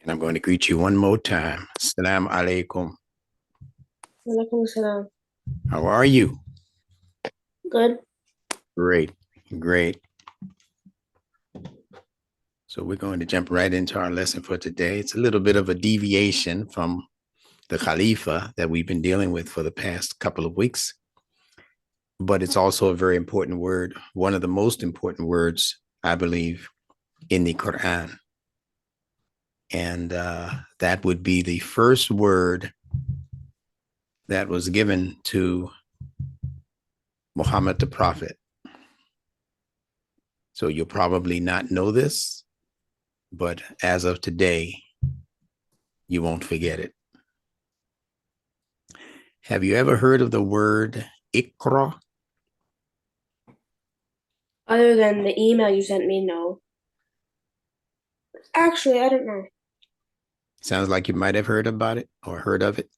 And I'm going to greet you one more time. Salaam Alaykum. Walaikum salam. How are you? Good. Great, great. So we're going to jump right into our lesson for today. It's a little bit of a deviation from the Khalifa that we've been dealing with for the past couple of weeks, but it's also a very important word, one of the most important words, I believe, in the Quran. And that would be the first word that was given to Muhammad the Prophet. So you'll probably not know this, but as of today, you won't forget it. Have you ever heard of the word IQRA? Other than the email you sent me, no. Actually, I don't know. Sounds like you might have heard about it or heard of it.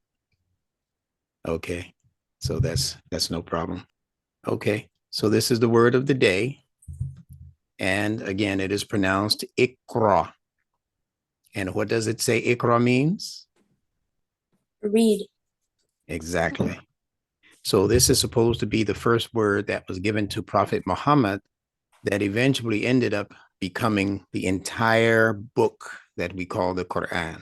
Okay, so that's no problem. Okay, so this is the word of the day. And again, it is pronounced IQRA. And what does it say IQRA means? Read. Exactly. So this is supposed to be the first word that was given to Prophet Muhammad that eventually ended up becoming the entire book that we call the Quran.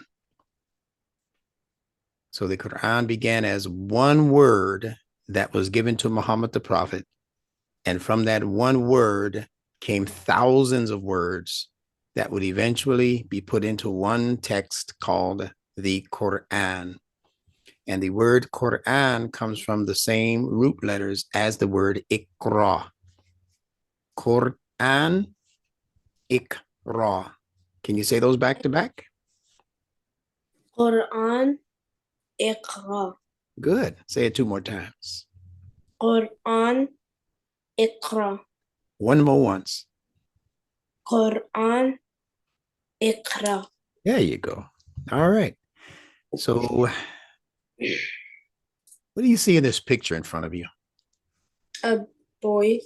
So the Quran began as one word that was given to Muhammad the Prophet. And from that one word came thousands of words that would eventually be put into one text called the Quran. And the word Quran comes from the same root letters as the word Iqra. Quran, Iqra. Can you say those back to back? Quran, Iqra. Good. Say it two more times. Quran, Iqra. One more once. Quran, Iqra. There you go. All right. So, what do you see in this picture in front of you? A boy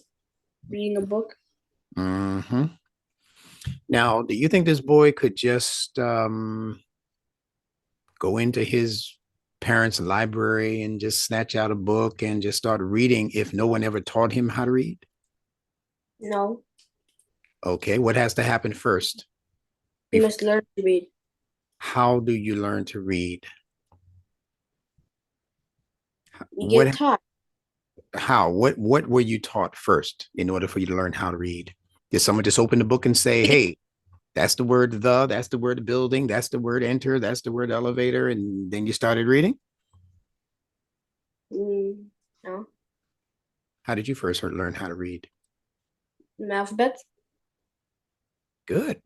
reading a book. Mm-hmm. Now, do you think this boy could just go into his parents' library and just snatch out a book and just start reading if no one ever taught him how to read? No. Okay, what has to happen first? You must learn to read. How do you learn to read? You get What taught. how? What were you taught first in order for you to learn how to read? Did someone just open the book and say, hey, that's the word that's the word building, that's the word enter, that's the word elevator, and then you started reading? No. How did you first learn how to read? The alphabet. Good.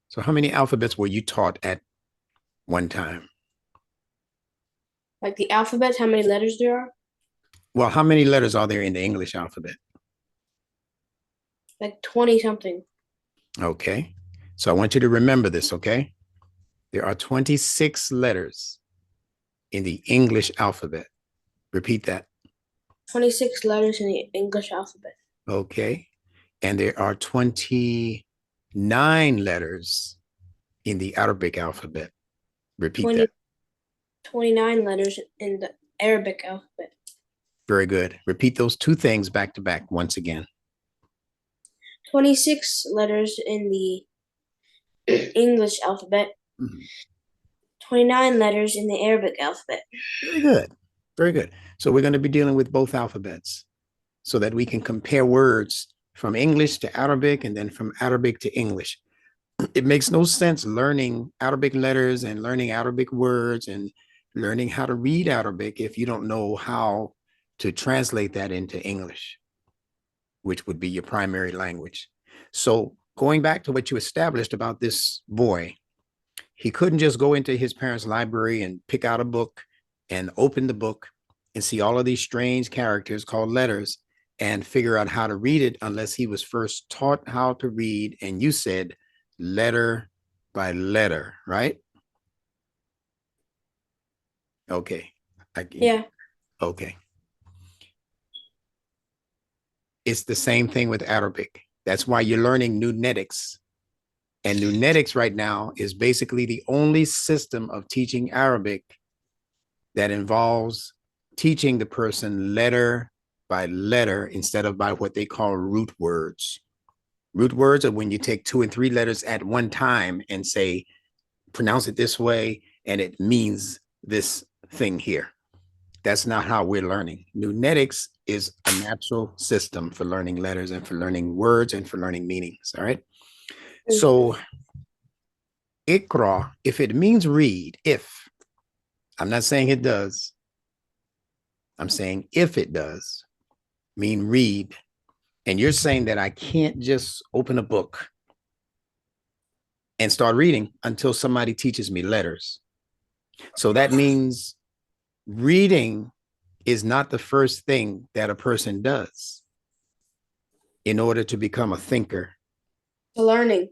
So how many alphabets were you taught at one time? Like the alphabet, how many letters there are? Well, how many letters are there in the English alphabet? Like 20 something. Okay. So I want you to remember this, okay? There are 26 letters in the English alphabet. Repeat that. 26 letters in the English alphabet. Okay. And there are 29 letters in the Arabic alphabet. Repeat 20, that. 29 letters in the Arabic alphabet. Very good. Repeat those two things back to back once again. 26 letters in the English alphabet. Mhm. 29 letters in the Arabic alphabet. Very good. Very good. So we're going to be dealing with both alphabets so that we can compare words from English to Arabic and then from Arabic to English. It makes no sense learning Arabic letters and learning Arabic words and learning how to read Arabic if you don't know how to translate that into English, which would be your primary language. So going back to what you established about this boy, he couldn't just go into his parents' library and pick out a book and open the book and see all of these strange characters called letters and figure out how to read it unless he was first taught how to read. And you said letter by letter, right? Okay. Yeah. Okay. It's the same thing with Arabic. That's why you're learning nunetics And Nunetics right now is basically the only system of teaching Arabic that involves teaching the person letter by letter instead of by what they call root words. Root words are when you take 2 and 3 letters at one time and say, pronounce it this way, and it means this thing here. That's not how we're learning. Nunetics is a natural system for learning letters and for learning words and for learning meanings. All right. So IQRA, if it means read, if, I'm not saying it does, I'm saying if it does mean read, and you're saying that I can't just open a book and start reading until somebody teaches me letters. So that means reading is not the first thing that a person does in order to become a thinker. The learning.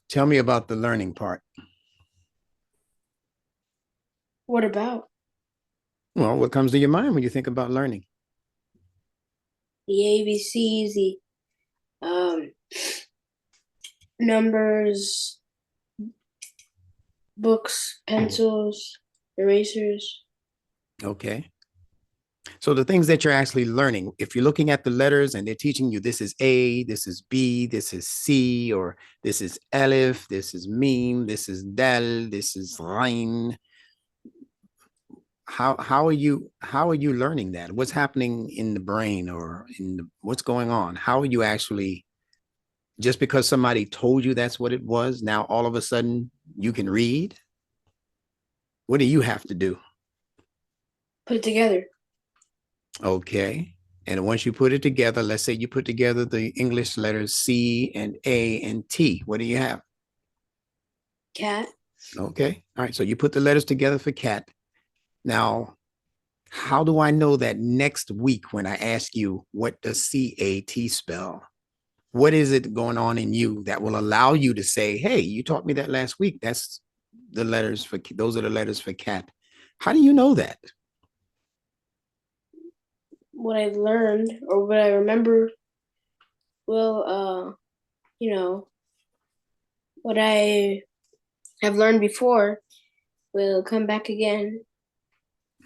Tell me about the learning part. What about? Well, what comes to your mind when you think about learning? The ABCs, the numbers, books, pencils, erasers. Okay. So the things that you're actually learning, if you're looking at the letters and they're teaching you this is A, this is B, this is C, or this is Aleph, this is Mim, this is Dal, this is Rain. How are you learning that? What's happening in the brain or what's going on? How are you actually, just because somebody told you that's what it was, now all of a sudden you can read? What do you have to do? Put it together. Okay. And once you put it together, let's say you put together the English letters C and A and T. What do you have? Cat. Okay. All right. So you put the letters together for cat. Now, how do I know that next week when I ask you, what does CAT spell? What is it going on in you that will allow you to say, hey, you taught me that last week. That's the letters for, those are the letters for cat. How do you know that? What I've learned or what I remember will, you know, what I have learned before will come back again,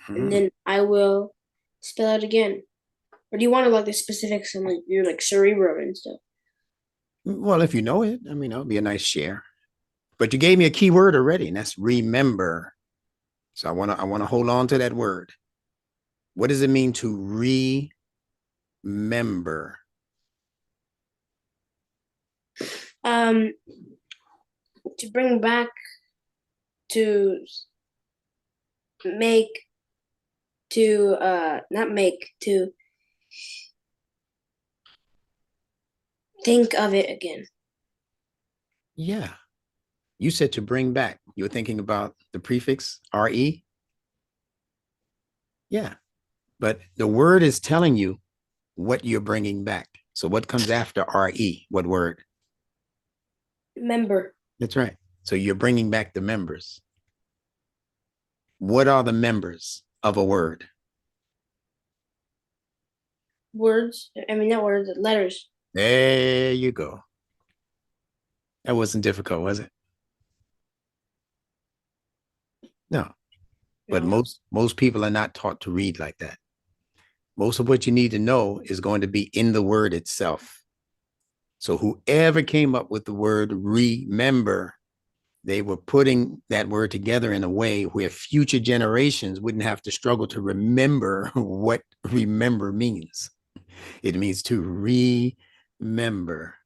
and then I will spell out again. Or do you want to like the specifics on like your like cerebrum and stuff? Well, if you know it, I mean, that would be a nice share. But you gave me a key word already, and that's remember. So I want to hold on to that word. What does it mean to remember? Um, to bring back, to make, to not make, to think of it again. Yeah. You said to bring back. You were thinking about the prefix re. Yeah. But the word is telling you what you're bringing back. So what comes after re? What word? Remember. That's right. So you're bringing back the members. What are the members of a word? Words. I mean, not words, letters. There you go. That wasn't difficult, was it? No. But No. most people are not taught to read like that. Most of what you need to know is going to be in the word itself. So whoever came up with the word remember, they were putting that word together in a way where future generations wouldn't have to struggle to remember what remember means. It means to remember.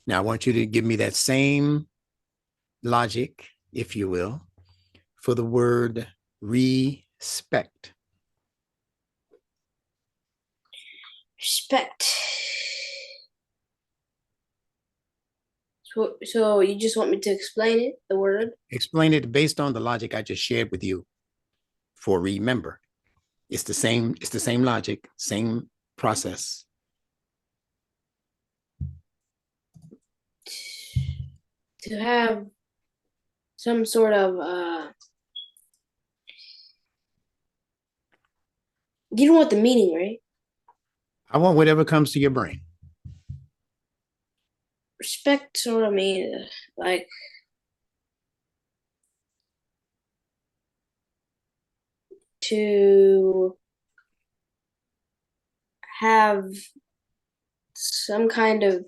Now, I want you to give me that same logic, if you will, for the word respect. Respect. So you just want me to explain it, the word? Explain it based on the logic I just shared with you for remember. It's the same logic, same process. To have some sort of you don't want the meaning, right? I want whatever comes to your brain. respect sort of mean like to have some kind of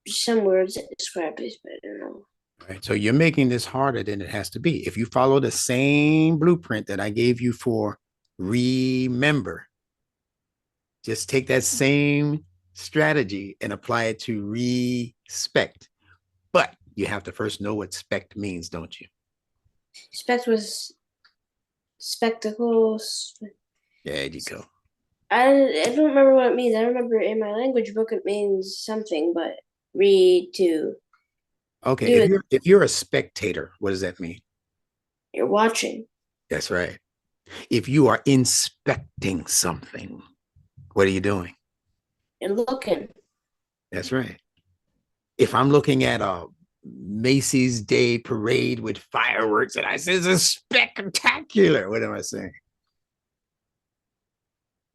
some words that describe this, but I don't know. Right. So you're making this harder than it has to be. If you follow the same blueprint that I gave you for remember, just take that same strategy and apply it to respect. But you have to first know what spect means, don't you? Respect was spectacles. There you go. I don't remember what it means. I remember in my language book it means something, but read to Okay, do it. if you're a spectator, what does that mean? You're watching. That's right. If you are inspecting something, what are you doing? You're looking. That's right. If I'm looking at a Macy's Day parade with fireworks and I say it's a spectacular, what am I saying?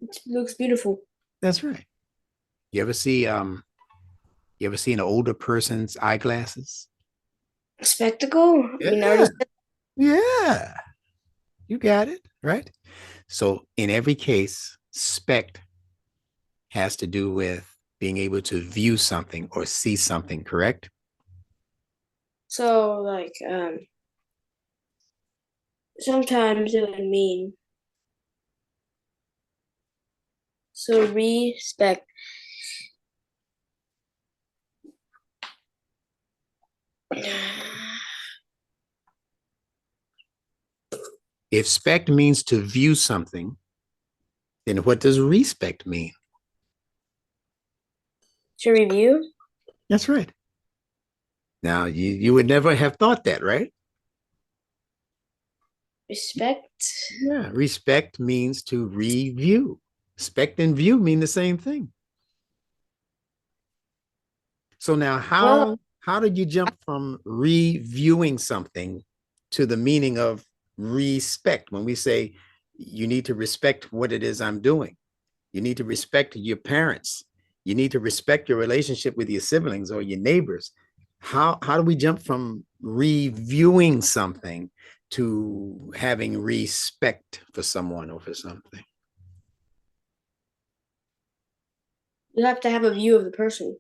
It looks beautiful. That's right. You ever see an older person's eyeglasses? Spectacle? You Yeah. noticed it? Yeah. You got it, right? So in every case, spect has to do with being able to view something or see something, correct? So like sometimes it would mean so respect. If spect means to view something, then what does respect mean? To review? That's right. Now, you would never have thought that, right? Respect? Yeah, respect means to review. Spect and view mean the same thing. So now Well, how did you jump from reviewing something to the meaning of respect when we say you need to respect what it is I'm doing? You need to respect your parents. You need to respect your relationship with your siblings or your neighbors. How do we jump from reviewing something to having respect for someone or for something? you have to have a view of the person.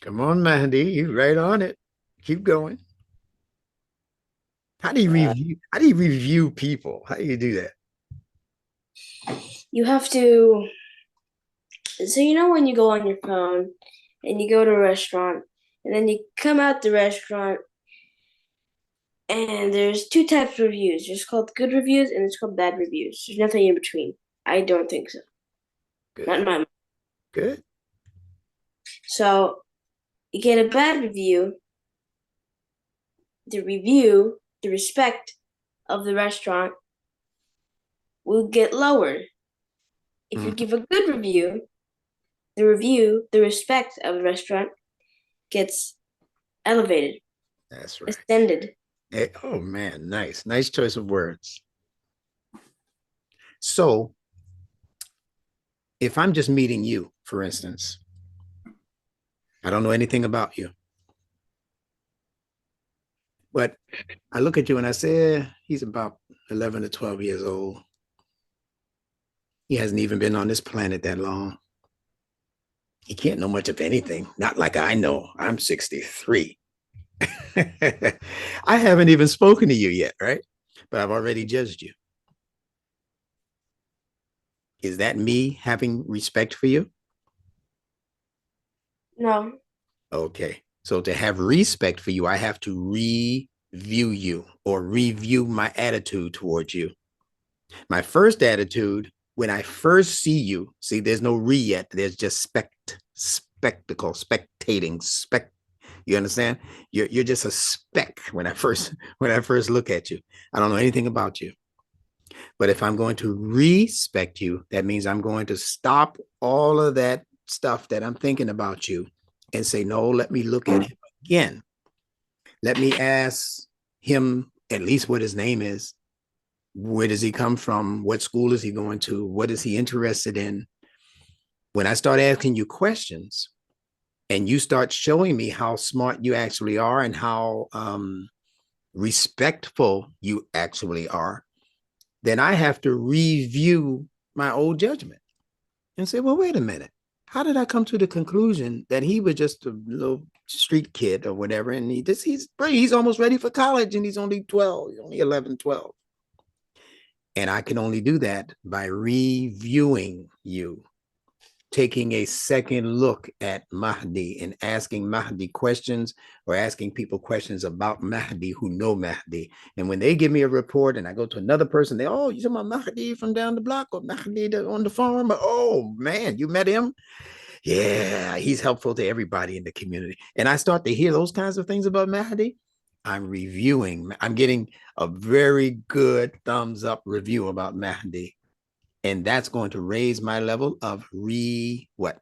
Come on, Mandy, you right on it. Keep going. How do you Uh, review? How do you review people? How do you do that? you have to so you know when you go on your phone and you go to a restaurant and then you come out the restaurant and there's two types of reviews. There's called good reviews and it's called bad reviews. There's nothing in between. I don't think so. Not in Good, my mind. good. So you get a bad review, the respect of the restaurant will get lowered. If you Mhm. give a good the respect of the restaurant gets elevated, That's right. ascended. Oh man, nice choice of words. So if I'm just meeting you, for instance, I don't know anything about you, but I look at you and I say, he's about 11 to 12 years old. He hasn't even been on this planet that long. He can't know much of anything, not like I know. I'm 63. I haven't even spoken to you yet, right? But I've already judged you. Is that me having respect for you? No, Okay. So to have respect for you, I have to review you or review my attitude towards you. My first attitude, when I first see you, see, there's no re yet. There's just spectacle, spectating, you understand? You're just a speck when I first look at you. I don't know anything about you. But if I'm going to respect you, that means I'm going to stop all of that stuff that I'm thinking about you and say, no, let me look at him again. Let me ask him at least what his name is. Where does he come from? What school is he going to? What is he interested in? When I start asking you questions and you start showing me how smart you actually are and how respectful you actually are, then I have to review my old judgment and say, well, wait a minute. How did I come to the conclusion that he was just a little street kid or whatever? And he's almost ready for college and he's only 12, he's only 11, 12. And I can only do that by reviewing you, taking a second look at Mahdi and asking Mahdi questions or asking people questions about Mahdi who know Mahdi. And when they give me a report and I go to another person, they, oh, you talking about Mahdi from down the block or Mahdi on the farm? Oh, man, you met him? Yeah, he's helpful to everybody in the community. And I start to hear those kinds of things about Mahdi. I'm getting a very good thumbs up review about Mahdi. And that's going to raise my level of what?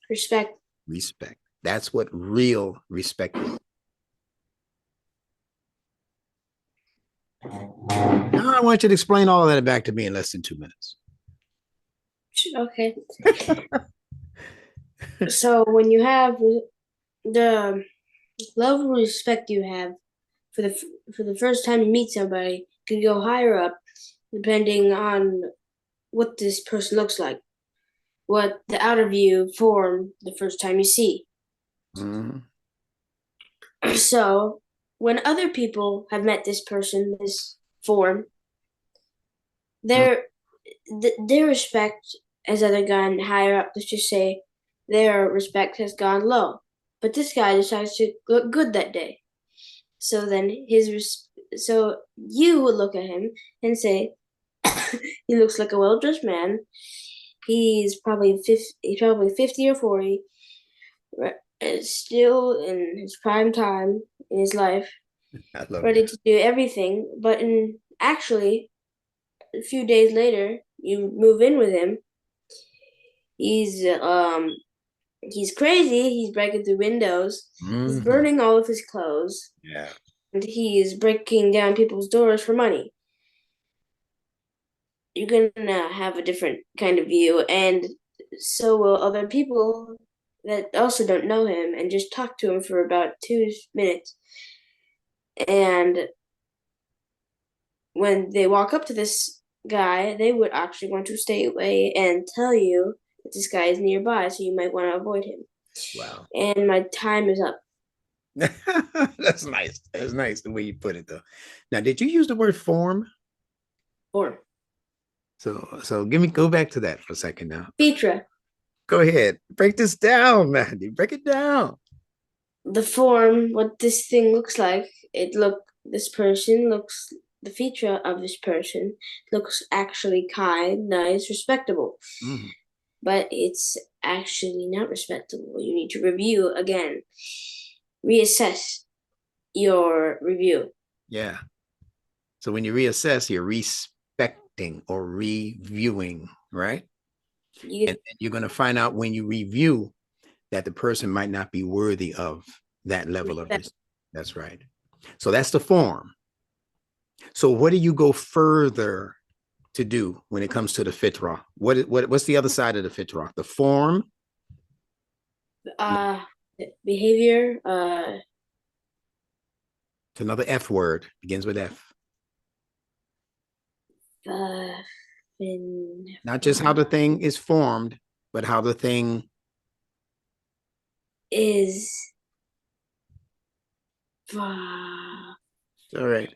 Respect. Respect. That's what real respect is. Now I want you to explain all of that back to me in less than 2 minutes. Okay. So when you have the level of respect you have for the first time you meet somebody can go higher up depending on what this person looks like, what the outer view form the first time you see. Mm-hmm. So when other people have met this person, this form, their respect has either gone higher up. Let's just say their respect has gone low, but this guy decides to look good that day. So then so you would look at him and say, he looks like a well-dressed man. He's probably 50 or 40, still in his prime time in his life, ready to do everything. But actually, a few days later, you move in with him. He's crazy. He's breaking through windows. Mm-hmm. He's burning all of his clothes. Yeah. And he's breaking down people's doors for money. You're gonna have a different kind of view, and so will other people that also don't know him and just talk to him for about 2 minutes. And when they walk up to this guy, they would actually want to stay away and tell you that this guy is nearby, so you might want to avoid him. Wow. And my time is up. That's nice. That's nice the way you put it, though. Now, did you use the word form? Form. So go back to that for a second now. Petra. Go ahead. Break this down, Mandy. Break it down. The form, what this thing looks like, the feature of this person looks actually kind, nice, respectable. Mm-hmm. But it's actually not respectable. You need to review again. Reassess your review. Yeah. So when you reassess, you're respecting or reviewing, right? And you're going to find out when you review that the person might not be worthy of that level of respect. That's right. So that's the form. So what do you go further to do when it comes to the fitrah? What's the other side of the fitrah? The form? Behavior. It's another F word. Begins with F. Not just how the thing is formed, but how the thing is. All right.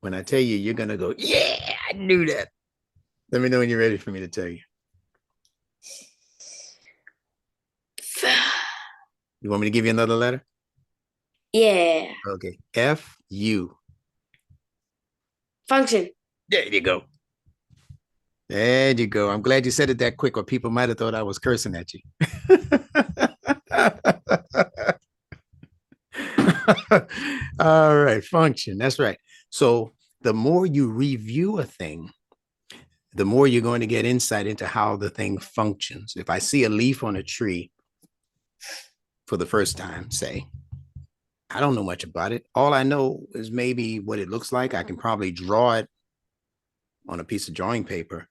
When I tell you, you're going to go, yeah, I knew that. Let me know when you're ready for me to tell you. You want me to give you another letter? Yeah. Okay. F-U. Function. There you go. There you go. I'm glad you said it that quick, or people might have thought I was cursing at you. All right. Function. That's right. So the more you review a thing, the more you're going to get insight into how the thing functions. If I see a leaf on a tree for the first time, say, I don't know much about it. All I know is maybe what it looks like. I can probably draw it on a piece of drawing paper,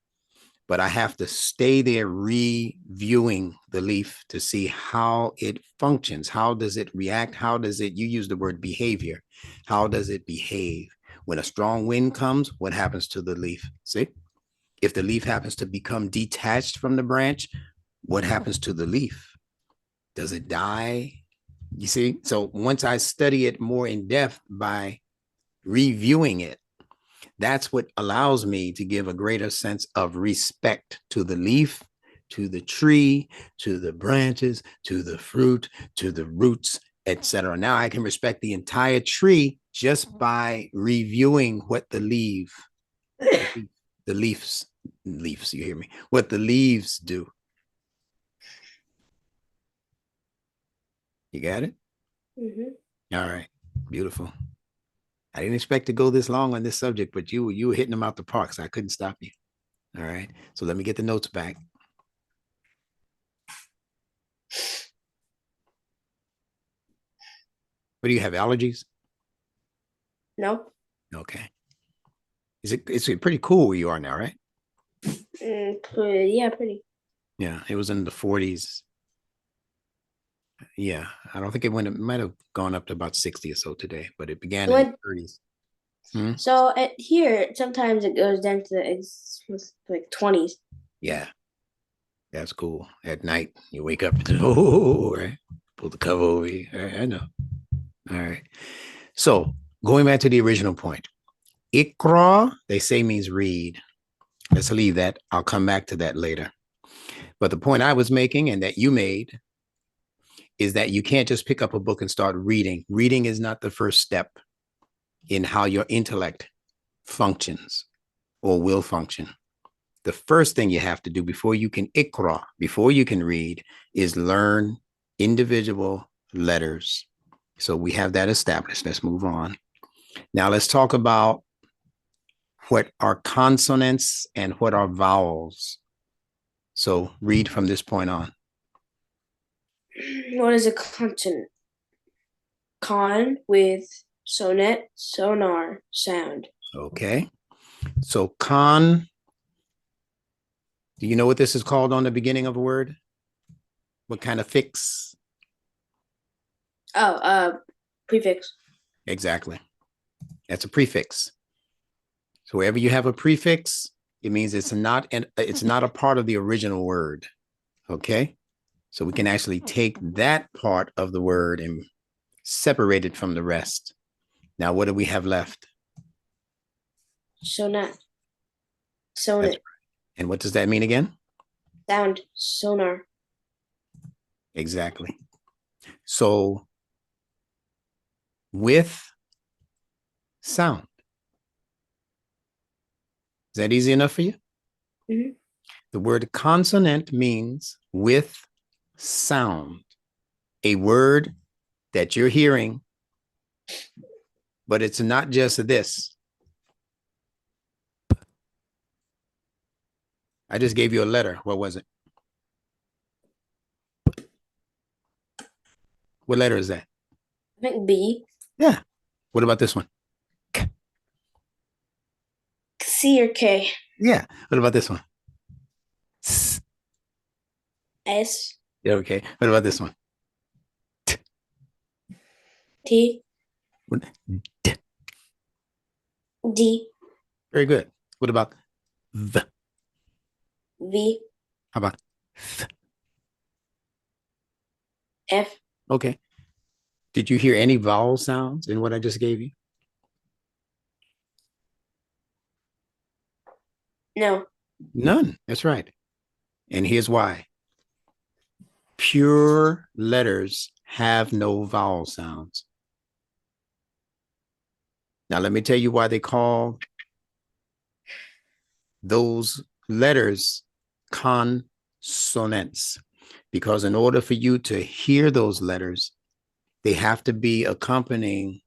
but I have to stay there reviewing the leaf to see how it functions. How does it react? How does it, you use the word behavior. How does it behave? When a strong wind comes, what happens to the leaf? See? If the leaf happens to become detached from the branch, what happens to the leaf? Does it die? You see? So once I study it more in depth by reviewing it, that's what allows me to give a greater sense of respect to the leaf, to the tree, to the branches, to the fruit, to the roots, etc. Now I can respect the entire tree just by reviewing what the leaves, you hear me? What the leaves do. You got it? Mm-hmm. All right. Beautiful. I didn't expect to go this long on this subject, but you were hitting them out the park, so I couldn't stop you. All right. So let me get the notes back. What do you have, allergies? No. Okay. It's pretty cool where you are now, right? Yeah, pretty. Yeah, it was in the 40s. Yeah, I don't think it might have gone up to about 60 or so today, but it began in the 30s. So at here, sometimes it goes down to it's like 20s. Yeah, that's cool. At night, you wake up and oh, right, pull the cover over you. All right, I know. All right. So going back to the original point, IQRA, they say means read. Let's leave that. I'll come back to that later. But the point I was making and that you made is that you can't just pick up a book and start reading. Reading is not the first step in how your intellect functions or will function. The first thing you have to do before you can IQRA, before you can read, is learn individual letters. So we have that established. Let's move on. Now let's talk about what are consonants and what are vowels. So read from this point on. What is a consonant? Con with sonnet, sonar, sound. Okay. So con, do you know what this is called on the beginning of a word? What kind of fix? Oh, prefix. Exactly. That's a prefix. So wherever you have a prefix, it means it's not a part of the original word. Okay. So we can actually take that part of the word and separate it from the rest. Now, what do we have left? Sonnet. That's Sonnet. right. And what does that mean again? Sound. Sonar. Exactly. So with sound. Is that easy enough for you? Mm-hmm. The word consonant means with sound, a word that you're hearing, but it's not just this. I just gave you a letter. What was it? What letter is that? I think B. Yeah. What about this one? C or K. Yeah. What about this one? S. S. Yeah, okay. What about this one? T. D. D. Very good. What about the? V. How about th? F. Okay. Did you hear any vowel sounds in what I just gave you? No. None. That's right. And here's why. Pure letters have no vowel sounds. Now, let me tell you why they call those letters consonants. Because in order for you to hear those letters, they have to be accompanying,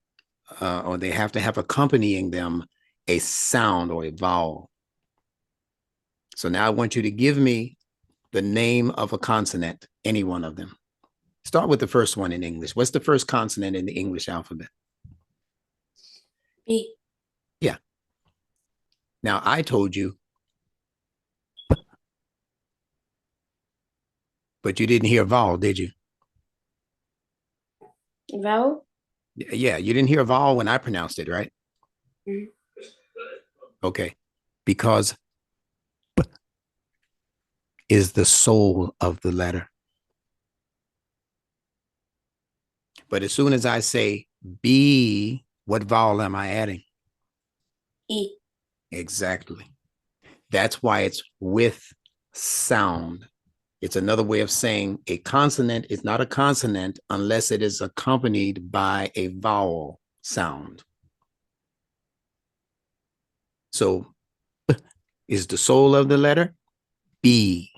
or they have to have accompanying them a sound or a vowel. So now I want you to give me the name of a consonant, any one of them. Start with the first one in English. What's the first consonant in the English alphabet? B. Yeah. Now I told you But you didn't hear vowel, did you? Vowel? Yeah, you didn't hear vowel when I pronounced it, right? Mhm. Okay. Because B is the soul of the letter. But as soon as I say B, what vowel am I adding? E. Exactly. That's why it's with sound. It's another way of saying a consonant is not a consonant unless it is accompanied by a vowel sound. So is the soul of the letter. B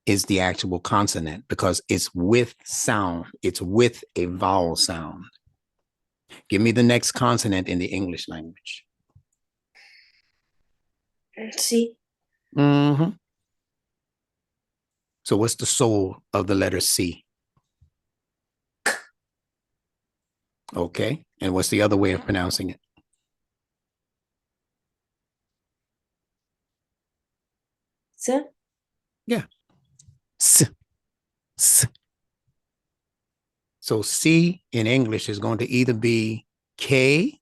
is the actual consonant because it's with sound. It's with a vowel sound. Give me the next consonant in the English language. C. Mm-hmm. So what's the soul of the letter C? Okay. And what's the other way of pronouncing it? S. Yeah. S, s. So C in English is going to either be K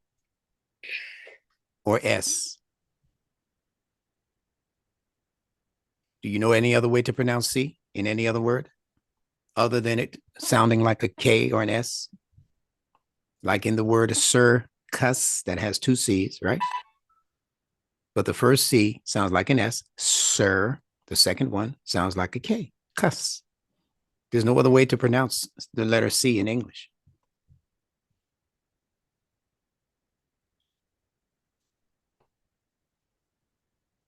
or S. Do you know any other way to pronounce C in any other word other than it sounding like a K or an S? Like in the word circus that has two C's, right? But the first C sounds like an S. Sir. The second one sounds like a K. Cuss. There's no other way to pronounce the letter C in English.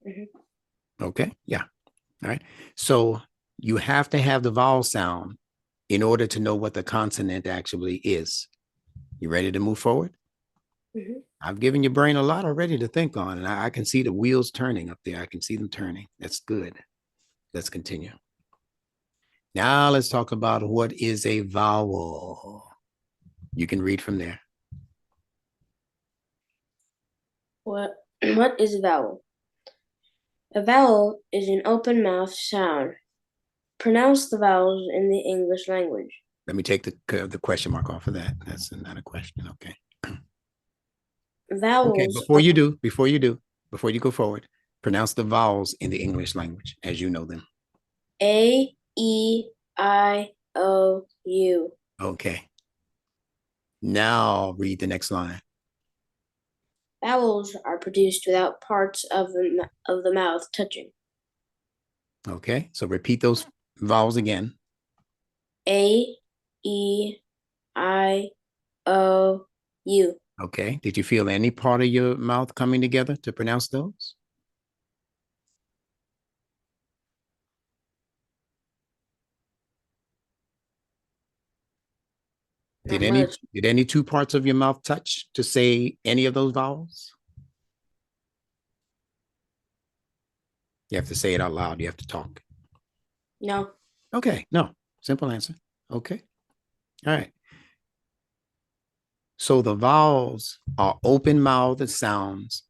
Mhm. Okay. Yeah. All right. So you have to have the vowel sound in order to know what the consonant actually is. You ready to move forward? Mhm. I've given your brain a lot already to think on, and I can see the wheels turning up there. I can see them turning. That's good. Let's continue. Now let's talk about what is a vowel. You can read from there. What? What is a vowel? A vowel is an open mouth sound. Pronounce the vowels in the English language. Let me take the question mark off of that. That's not a question. Okay. Okay. Vowels Before are you do, before you go forward, pronounce the vowels in the English language as you know them. A, E, I, O, U. Okay. Now read the next line. Vowels are produced without parts of the mouth touching. Okay. So repeat those vowels again. A, E, I, O, U. Okay. Did you feel any part of your mouth coming together to pronounce those? Not much. Did any two parts of your mouth touch to say any of those vowels? You have to say it out loud. You have to talk. No. Okay. No. Simple answer. Okay. All right. So the vowels are open mouthed sounds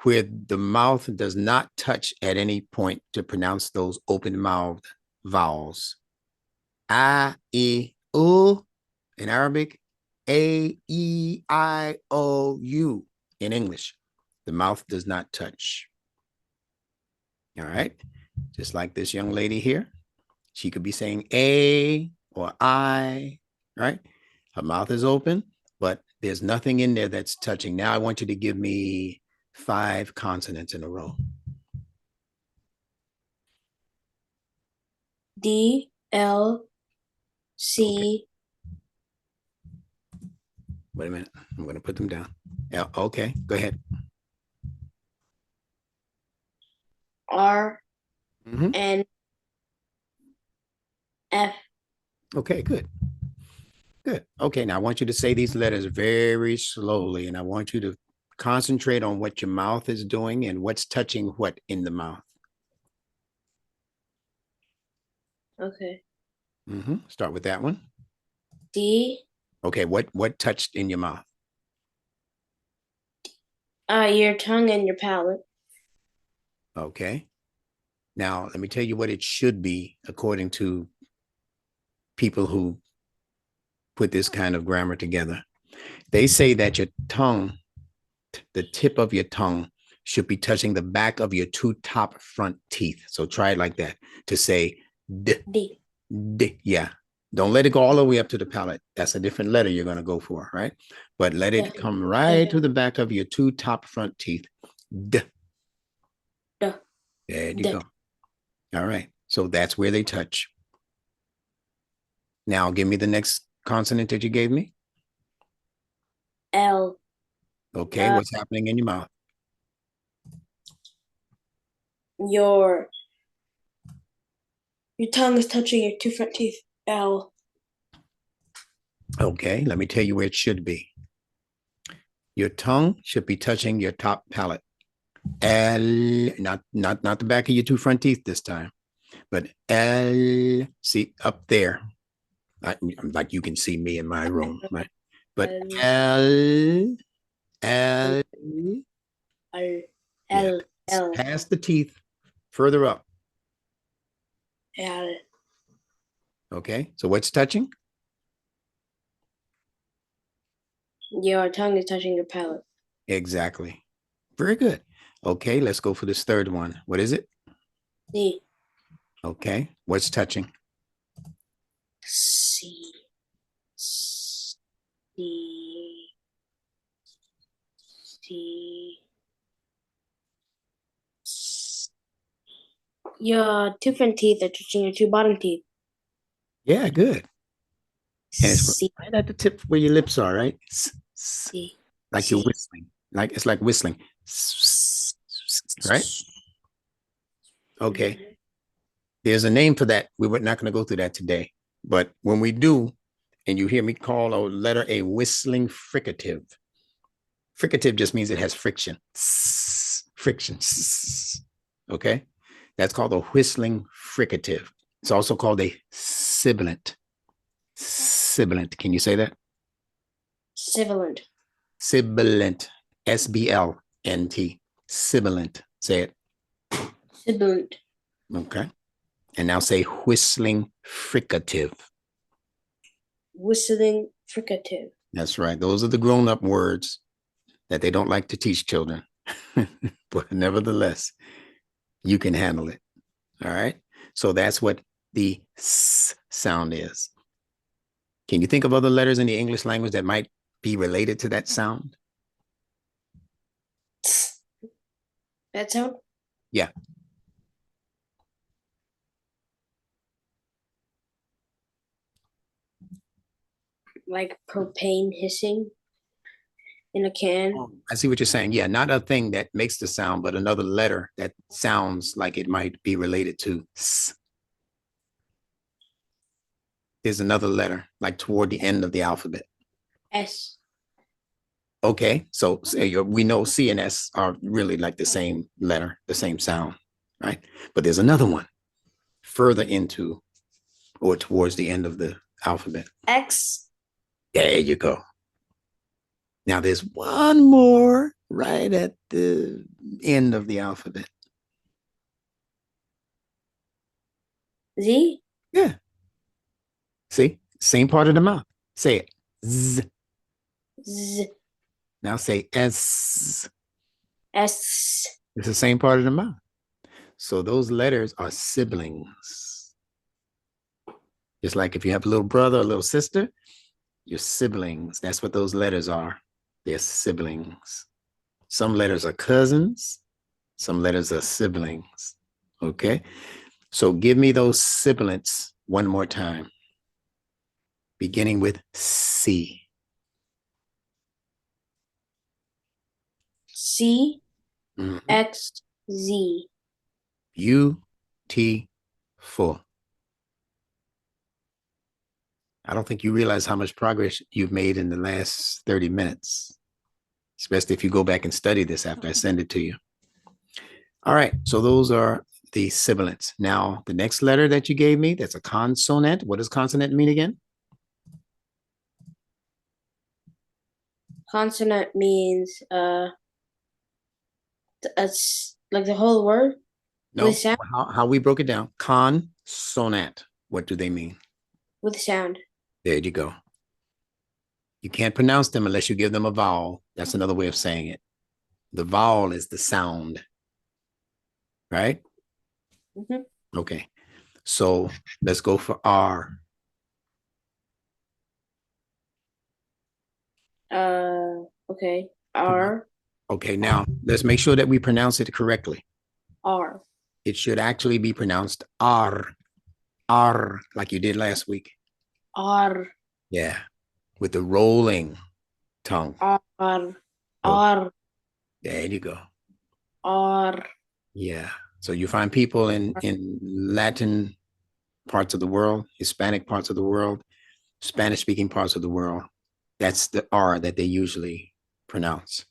where the mouth does not touch at any point to pronounce those open mouthed vowels. I, E, U in Arabic, A, E, I, O, U in English. The mouth does not touch. All right. Just like this young lady here. She could be saying A or I, right? Her mouth is open, but there's nothing in there that's touching. Now I want you to give me 5 consonants in a row. D, L, Okay. C, Wait a minute. I'm going to put them down. Okay. Go ahead. R, Mm-hmm. N, F. Okay. Good. Good. Okay. Now I want you to say these letters very slowly, and I want you to concentrate on what your mouth is doing and what's touching what in the mouth. Okay. Mm-hmm. Start with that one. D, Okay. What touched in your mouth? your tongue and your palate. Okay. Now, let me tell you what it should be according to people who put this kind of grammar together. They say that your tongue, the tip of your tongue, should be touching the back of your two top front teeth. So try it like that to say d, D. d. Yeah. Don't let it go all the way up to the palate. That's a different letter you're going to go for, right? But let it come right to the back of your two top front teeth. D. D. There you D. go. All right. So that's where they touch. Now give me the next consonant that you gave me. L. Okay. What's happening in your mouth? Your tongue is touching your two front teeth. L. Okay. Let me tell you where it should be. Your tongue should be touching your top palate. L, not the back of your two front teeth this time, but L. See up there, like you can see me in my room, right? But L, L, L. yeah, L. past the teeth, further up. L. Okay, so what's touching? Your tongue is touching your palate. Exactly. Very good. Okay, let's go for this third one. What is it? D. Okay, what's touching? C. C. C. Your two front teeth are touching your two bottom teeth. Yeah, good. And it's C. right at the tip where your lips are, right? C. Like you're whistling. Like it's like whistling. Right? Okay. There's a name for that. We're not going to go through that today. But when we do, and you hear me call a letter a whistling fricative, fricative just means it has friction. Friction. Okay. That's called a whistling fricative. It's also called a sibilant. Sibilant. Can you say that? Sibilant. Sibilant. SBLNT. Sibilant. Say it. Sibilant. Okay. And now say whistling fricative. Whistling fricative. That's right. Those are the grown-up words that they don't like to teach children. But nevertheless, you can handle it. All right. So that's what the S sound is. Can you think of other letters in the English language that might be related to that sound? That sound? Yeah. Like propane hissing in a can. Oh, I see what you're saying. Yeah, not a thing that makes the sound, but another letter that sounds like it might be related to S. There's another letter, like toward the end of the alphabet. S. Okay, so we know C and S are really like the same letter, the same sound, right? But there's another one further into or towards the end of the alphabet. X. There you go. Now there's one more right at the end of the alphabet. Z. Yeah. See, same part of the mouth. Say it. Z. Z. Now say S. S. It's the same part of the mouth. So those letters are siblings. Just like if you have a little brother, a little sister, your siblings. That's what those letters are. They're siblings. Some letters are cousins. Some letters are siblings. Okay. So give me those sibilants one more time, beginning with C. C. X. Z. Beautiful. I don't think you realize how much progress you've made in the last 30 minutes, especially if you go back and study this after I send it to you. All right, so those are the sibilants. Now, the next letter that you gave me, that's a consonant. What does consonant mean again? Consonant means it's like the whole word. No, With sound. how we broke it down. Consonant. What do they mean? With sound. There you go. You can't pronounce them unless you give them a vowel. That's another way of saying it. The vowel is the sound, right? Mm-hmm. Okay. So let's go for R. Okay. R. Okay, now let's make sure that we pronounce it correctly. R. It should actually be pronounced R, R, like you did last week. R. Yeah, with the rolling tongue. R. Oh, R. there you go. R. Yeah. So you find people in Latin parts of the world, Hispanic parts of the world, Spanish speaking parts of the world. That's the R that they usually pronounce.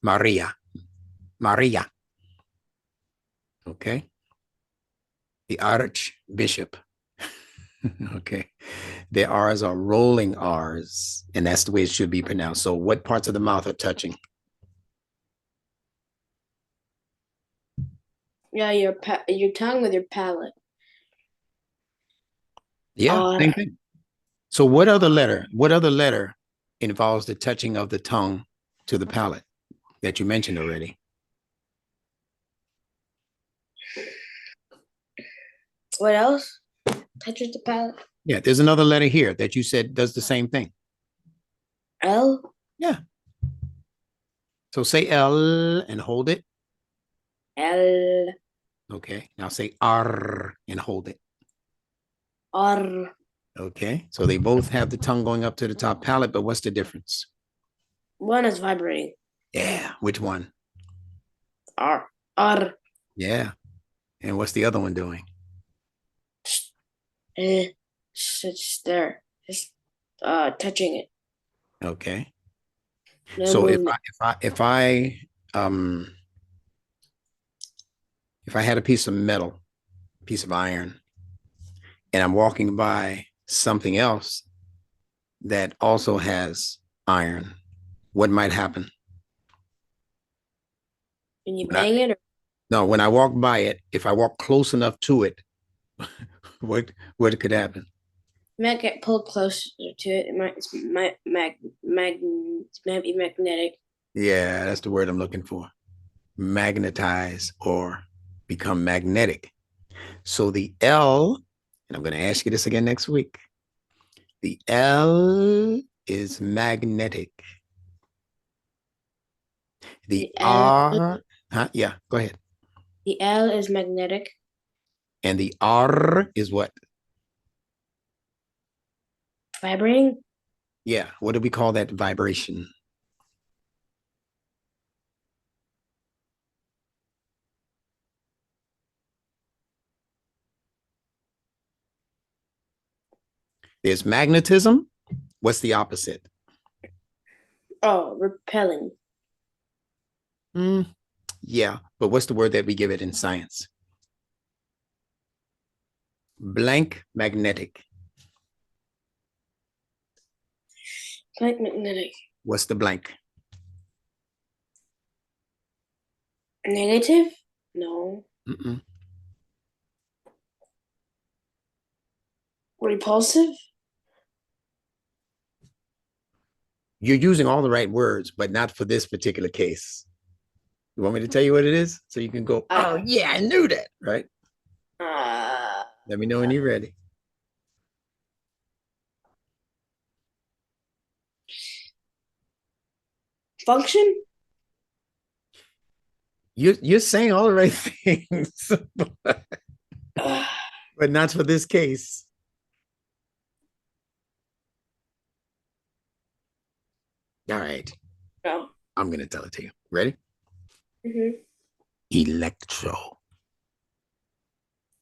Maria, Maria. Okay. The Archbishop. Okay. The R's are rolling R's, and that's the way it should be pronounced. So, what parts of the mouth are touching? Yeah, your tongue with your palate. Yeah, R. same thing. So, what other letter? What other letter involves the touching of the tongue to the palate that you mentioned already? What else? Touches the palate. Yeah, there's another letter here that you said does the same thing. L. Yeah. So say L and hold it. L. Okay. Now say R and hold it. R. Okay. So they both have the tongue going up to the top palate, but what's the difference? One is vibrating. Yeah. Which one? R. R. Yeah. And what's the other one doing? It's there. Just touching it. Okay. No So movement. um if I had a piece of metal, piece of iron, and I'm walking by something else that also has iron, what might happen? Can you When I, bang it? Or no, when I walk by it, if I walk close enough to it, what could happen? you might get pulled closer to it. It might be magnetic. Yeah, that's the word I'm looking for. Magnetize or become magnetic. So the L, and I'm going to ask you this again next week. The L is magnetic. The The L. R, huh? Yeah, go ahead. The L is magnetic. And the R is what? Vibrating. Yeah, what do we call that vibration? There's magnetism. What's the opposite? Oh, repelling. Mm, yeah, but what's the word that we give it in science? Blank magnetic. Like magnetic. What's the blank? Negative? No. Mm-mm. Repulsive? You're using all the right words, but not for this particular case. You want me to tell you what it is? So you can go, oh, yeah, I knew that, right? Uh, Let me know when you're ready. function? You're saying all the right things, Uh, but not for this case. All right. no. I'm going to tell it to you. Ready? Mm-hmm. Electro.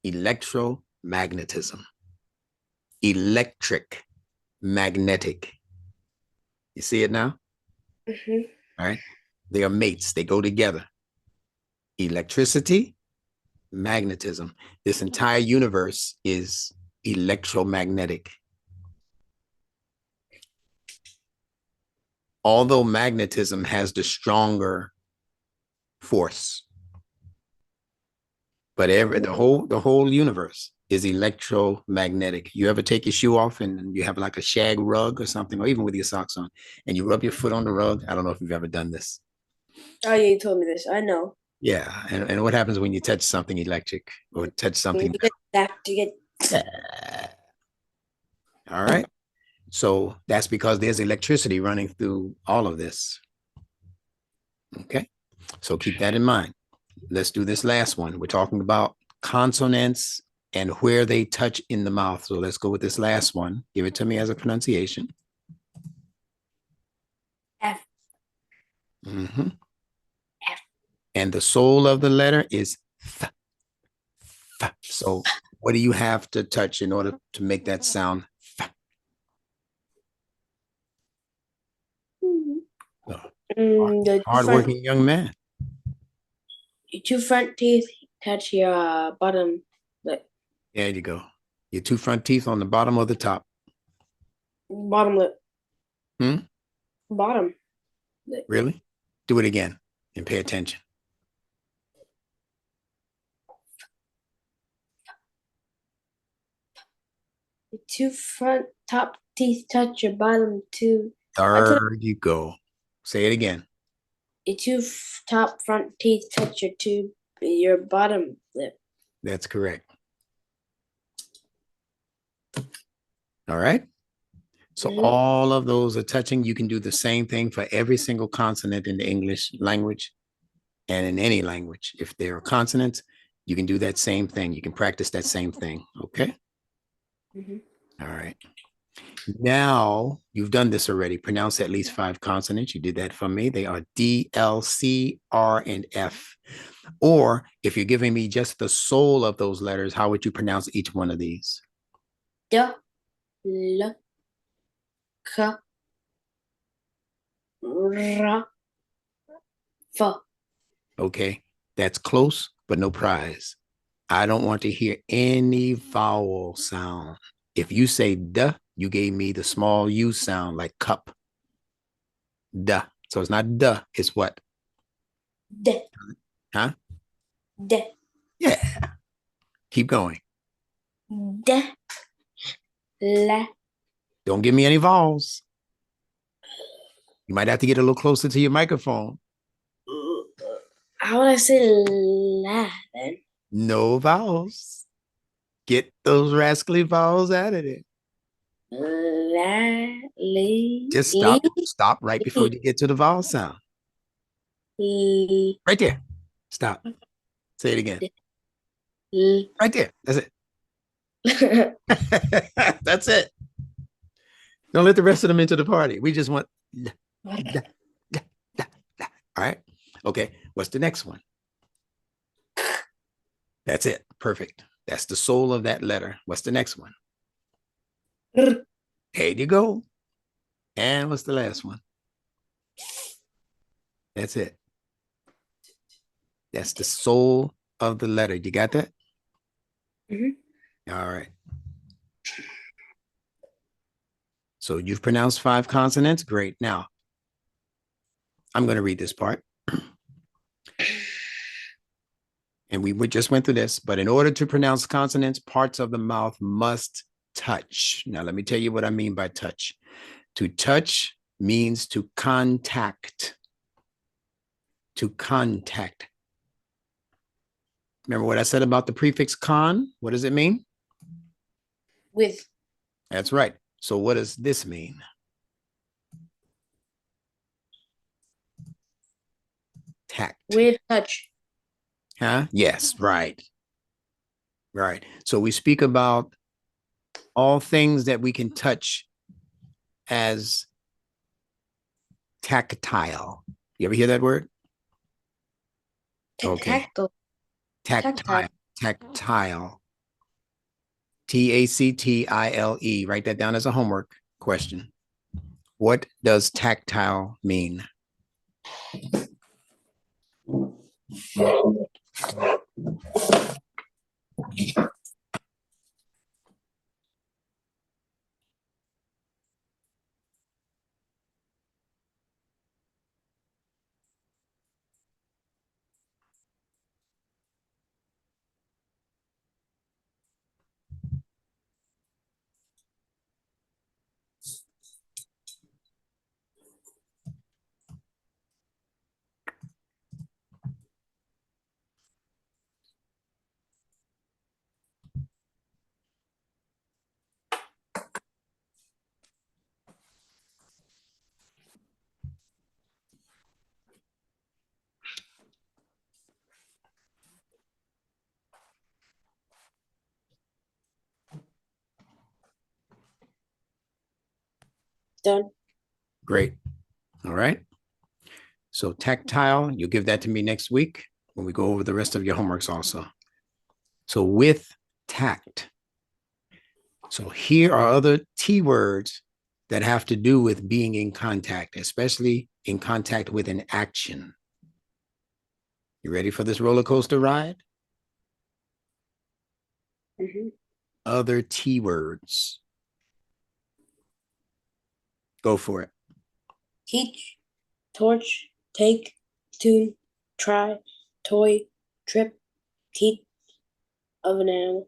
Electromagnetism. Electric. Magnetic. You see it now? Mm-hmm. All right. They are mates. They go together. Electricity, magnetism. This entire universe is electromagnetic. Although magnetism has the stronger force, But the whole universe is electromagnetic. You ever take your shoe off and you have like a shag rug or something, or even with your socks on, and you rub your foot on the rug? I don't know if you've ever done this. Oh yeah, you told me this. I know. Yeah, and what happens when you touch something electric or touch You something get that to get. metal? All right. So that's because there's electricity running through all of this. Okay. So keep that in mind. Let's do this last one. We're talking about consonants and where they touch in the mouth. So let's go with this last one. Give it to me as a pronunciation. F. Mhm. F. And the soul of the letter is th, th. So what do you have to touch in order to make that sound? Th? Oh, The hardworking young man. two front teeth touch your bottom lip. There you go. Your two front teeth on the bottom or the top. Bottom lip. Hmm? Bottom lip. Really? Do it again and pay attention. The two front top teeth touch your bottom two. There you go. Say it again. The two top front teeth touch your bottom lip. That's correct. All right. So all of those are touching. You can do the same thing for every single consonant in the English language and in any language. If there are consonants, you can do that same thing. You can practice that same thing. Okay. All right. Now you've done this already. Pronounce at least 5 consonants. You did that for me. They are D, L, C, R, and F. Or if you're giving me just the soul of those letters, how would you pronounce each one of these? D, L, K, R, F. Okay. That's close, but no prize. I don't want to hear any vowel sound. If you say duh, you gave me the small U sound like cup. Duh. So it's not duh, it's what? D, Huh? D, Yeah. Keep going. D, L. Don't give me any vowels. You might have to get a little closer to your microphone. How would I say la then? No vowels. Get those rascally vowels out of there. La, li, Just li, stop. Stop right before you get to the vowel sound. li, Right there. Stop. Say it again. li. Right there. That's it. That's it. Don't let the rest of them into the party. We just want. All right. Okay. What's the next one? That's it. Perfect. That's the soul of that letter. What's the next one? There you go. And what's the last one? That's it. That's the soul of the letter. You got that? All right. So you've pronounced 5 consonants. Great. Now, I'm going to read this part. And we just went through this, but in order to pronounce consonants, parts of the mouth must touch. Now, let me tell you what I mean by touch. To touch means to contact. To contact. Remember what I said about the prefix con? What does it mean? With. That's right. So what does this mean? Tact. With touch. Huh? Yes, right. Right. So we speak about all things that we can touch as tactile. You ever hear that word? Okay. Tactile. Tactile. Tactile. Tactile. Write that down as a homework question. What does tactile mean? Done. Great. All right. So tactile, you'll give that to me next week when we go over the rest of your homeworks also. So with tact. So here are other T words that have to do with being in contact, especially in contact with an action. You ready for this roller coaster ride? Mm-hmm. Other T words. Go for it. Teach, torch, take, tune, try, toy, trip, teeth of an animal,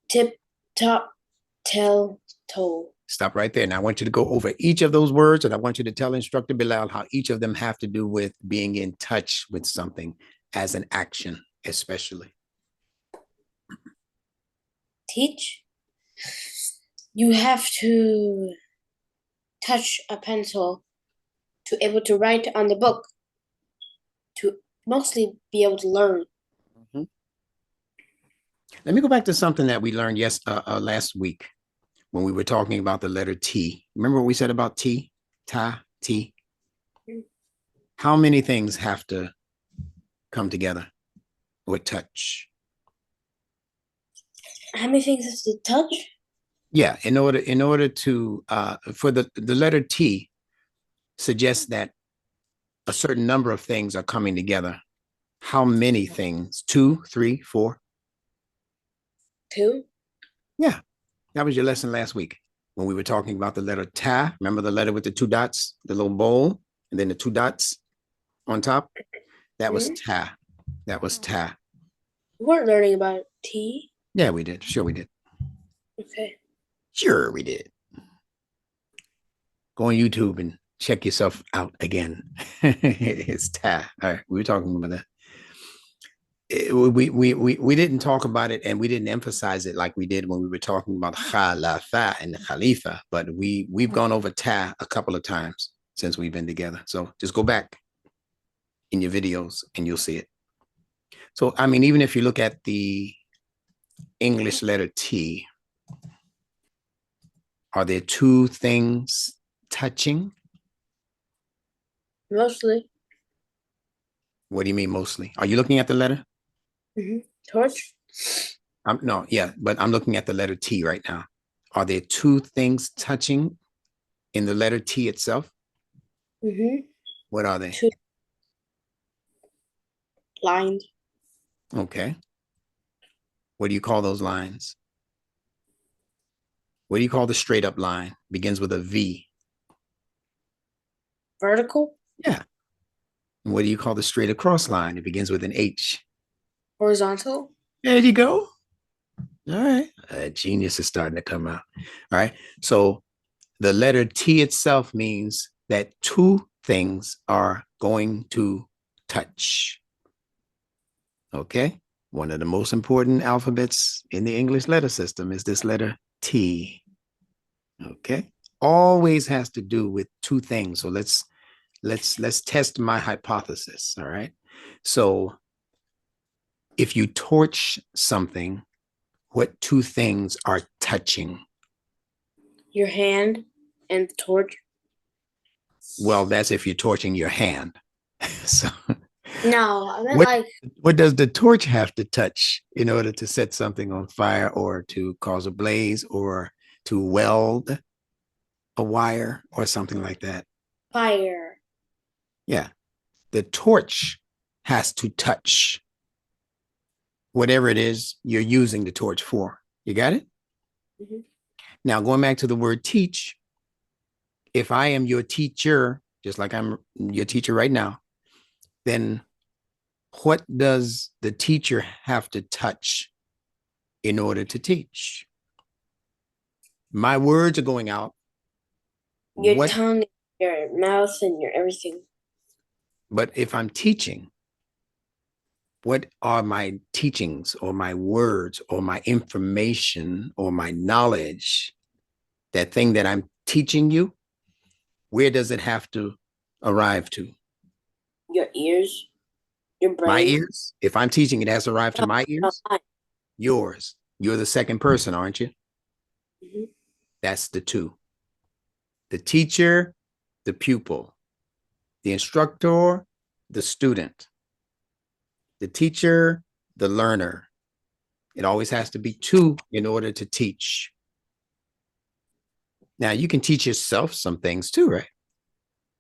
tip, top, tell, toll. Stop right there. Now I want you to go over each of those words, and I want you to tell Instructor Bilal how each of them have to do with being in touch with something as an action, especially. Teach, you have to touch a pencil to able to write on the book, to mostly be able to learn. Mhm. Let me go back to something that we learned last week when we were talking about the letter T. Remember what we said about T? Ta, T. How many things have to come together with touch? How many things does it touch? Yeah, in order to for the letter T suggests that a certain number of things are coming together. How many things? 2, 3, 4? Two. Yeah, that was your lesson last week when we were talking about the letter ta. Remember the letter with the 2 dots, the little bowl, and then the 2 dots on top? That was Mm-hmm. ta. That was ta. We weren't learning about tea. Yeah, we did. Sure, we did. Okay. Sure, we did. Go on YouTube and check yourself out again. It's ta. All right, we were talking about that. We didn't talk about it and we didn't emphasize it like we did when we were talking about Khalafa and Khalifa, but we've gone over ta a couple of times since we've been together. So just go back in your videos and you'll see it. So I mean, even if you look at the English letter T, are there 2 things touching? Mostly. What do you mean mostly? Are you looking at the letter? Mm-hmm. Torch. No, yeah, but I'm looking at the letter T right now. Are there 2 things touching in the letter T itself? Mm-hmm. What are they? Two lines. Okay. What do you call those lines? What do you call the straight up line? Begins with a V. Vertical. Yeah. And what do you call the straight across line? It begins with an H. Horizontal. There you go. All right. Genius is starting to come out. All right. So the letter T itself means that 2 things are going to touch. Okay. One of the most important alphabets in the English letter system is this letter T. Okay. Always has to do with 2 things. So let's test my hypothesis. All right. So if you torch something, what 2 things are touching? Your hand and the torch. Well, that's if you're torching your hand. So No, I meant what like what does the torch have to touch in order to set something on fire or to cause a blaze or to weld a wire or something like that? fire. Yeah. The torch has to touch whatever it is you're using the torch for. You got it? Mm-hmm. Now, going back to the word teach, if I am your teacher, just like I'm your teacher right now, then what does the teacher have to touch in order to teach? My words are going out. Your What, tongue, your mouth, and your everything. but if I'm teaching, what are my teachings or my words or my information or my knowledge? That thing that I'm teaching you, where does it have to arrive to? Your ears, your My brain. ears? If I'm teaching, it has to arrive to No, my no, ears? mine. Yours. You're the second person, aren't you? Mm-hmm. That's the 2. The teacher, the pupil. The instructor, the student. The teacher, the learner. It always has to be two in order to teach. Now, you can teach yourself some things too, right?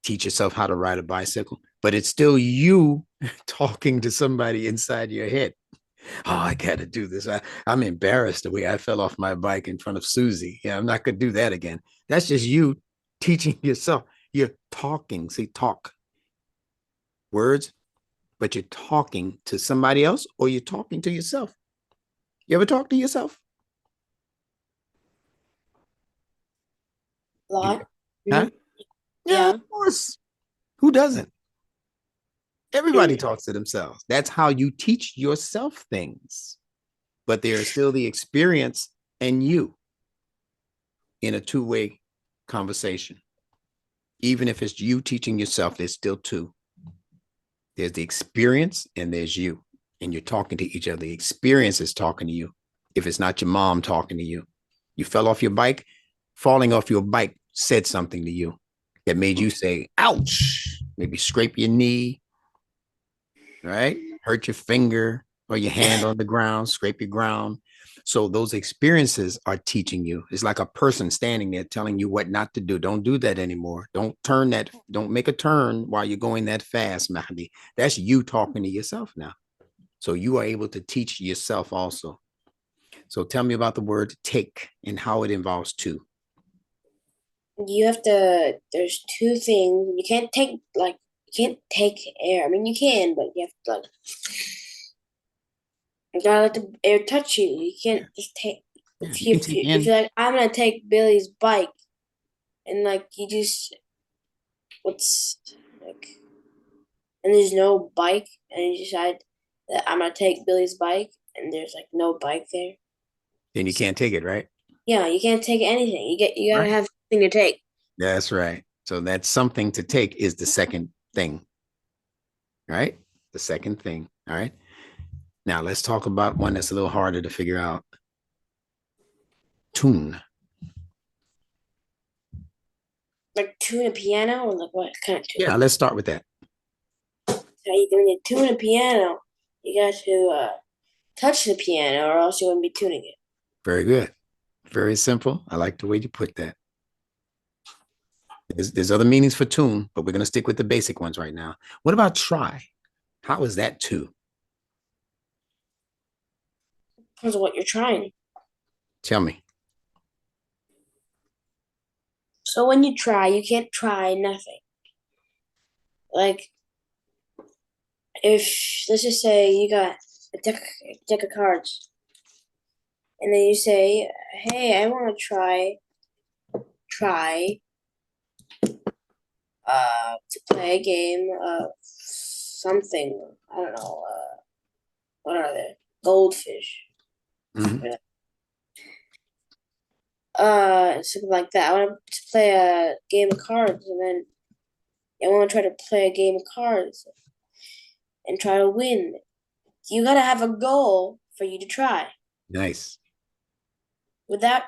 Teach yourself how to ride a bicycle, but it's still you talking to somebody inside your head. Oh, I got to do this. I'm embarrassed the way I fell off my bike in front of Susie. Yeah, I'm not going to do that again. That's just you teaching yourself. You're talking. See, talk words, but you're talking to somebody else or you're talking to yourself. You ever talk to yourself? A lot. Huh? Mhm. Yeah, Yeah. of course. Who doesn't? Everybody Mm. talks to themselves. That's how you teach yourself things. But there's still the experience and you in a two-way conversation. Even if it's you teaching yourself, there's still two. There's the experience and there's you. And you're talking to each other. The experience is talking to you. If it's not your mom talking to you, you fell off your bike, falling off your bike said something to you that made you say, ouch, maybe scrape your knee, right? Hurt your finger or your hand on the ground, scrape your ground. So those experiences are teaching you. It's like a person standing there telling you what not to do. Don't do that anymore. Don't turn that. Don't make a turn while you're going that fast, Mahdi. That's you talking to yourself now. So you are able to teach yourself also. So tell me about the word take and how it involves two. You have to. There's two things. You can't take you can't take air. I mean, you can, but you have to you gotta let the air touch you. You can't just take. Yeah, you can take If in. you're like, I'm gonna take Billy's bike, and like you just what's like, and there's no bike, and you decide that I'm gonna take Billy's bike, and there's like no bike there. Then you can't take it, right? Yeah, you can't take anything. You gotta Right. have something to take. That's right. So that's something to take is the second thing, right? The second thing. All right. Now let's talk about one that's a little harder to figure out. Tune. Like tune a piano or like what kind of tune? Yeah, let's start with that. So you when you tune a piano, you got to touch the piano, or else you wouldn't be tuning it. Very good. Very simple. I like the way you put that. There's other meanings for tune, but we're going to stick with the basic ones right now. What about try? How is that too? Depends on what you're trying. Tell me. So when you try, you can't try nothing. Like if let's just say you got a deck of cards, and then you say, "Hey, I want to try to play a game of something. I don't know. What are they? Goldfish. Mhm. Something like that. I want to play a game of cards, and then I want to try to play a game of cards and try to win. You gotta have a goal for you to try. Nice. Without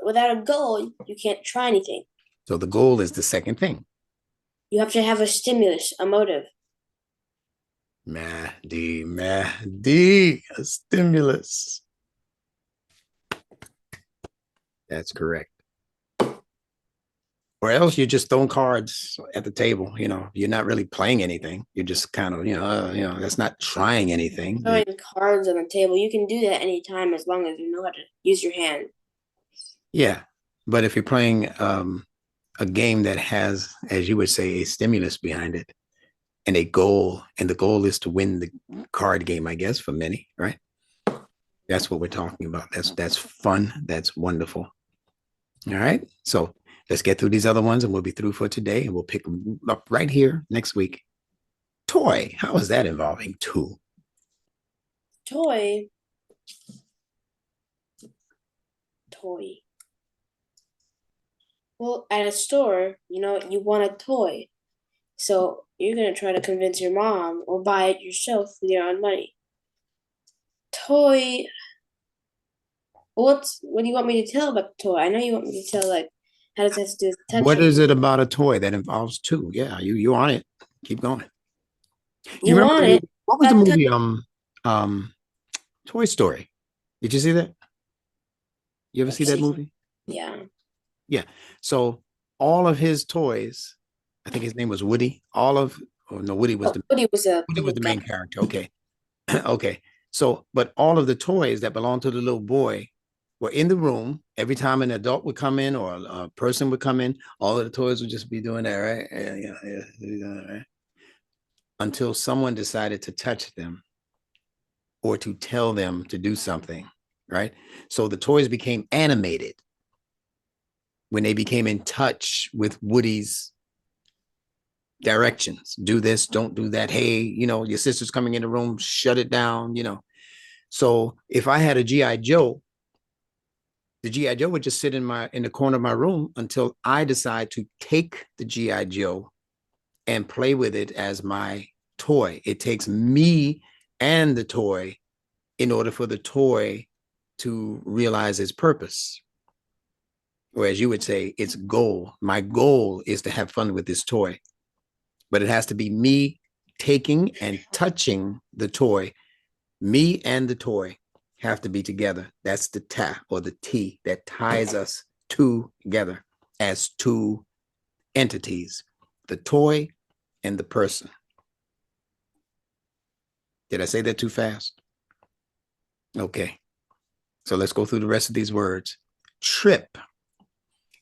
without a goal, you can't try anything. So the goal is the second thing. You have to have a stimulus, a motive. Mahdi, a stimulus. That's correct. Or else you're just throwing cards at the table. You know, you're not really playing anything. You're just kind of, that's not trying anything. Throwing cards on the table. You can do that anytime as long as you know how to use your hand. Yeah. But if you're playing a game that has, as you would say, a stimulus behind it and a goal, and the goal is to win the card game, I guess, for many, right? That's what we're talking about. That's fun. That's wonderful. All right. So let's get through these other ones and we'll be through for today. And we'll pick them up right here next week. Toy. How is that involving two? Toy. Toy. Well, at a store, you want a toy. So you're gonna try to convince your mom or buy it yourself with your own money. Toy. What do you want me to tell about the toy? I know you want me to tell like How does that have to do with What touching? is it about a toy that involves two? Yeah, you on it. Keep going. You You remember the want it, movie? What was the gotta touch. movie? Um, Toy Story. Did you see that? You ever see that movie? Yeah. Yeah. So all of his toys, I think his name was Woody. All of, oh no, Oh, Woody was little the guy. main character. Okay. Okay. So, but all of the toys that belonged to the little boy were in the room. Every time an adult would come in or a person would come in, all of the toys would just be doing that, right? Yeah, yeah, yeah, doing that, right? Until someone decided to touch them or to tell them to do something, right? So the toys became animated when they became in touch with Woody's directions. Do this, don't do that. Hey, your sister's coming in the room, shut it down. So if I had a GI Joe, the GI Joe would just sit in the corner of my room until I decide to take the GI Joe and play with it as my toy. It takes me and the toy in order for the toy to realize its purpose. Or as you would say, its goal. My goal is to have fun with this toy, but it has to be me taking and touching the toy. Me and the toy have to be together. That's the ta or the T that ties us together as two entities, the toy and the person. Did I say that too fast? Okay. So let's go through the rest of these words. Trip.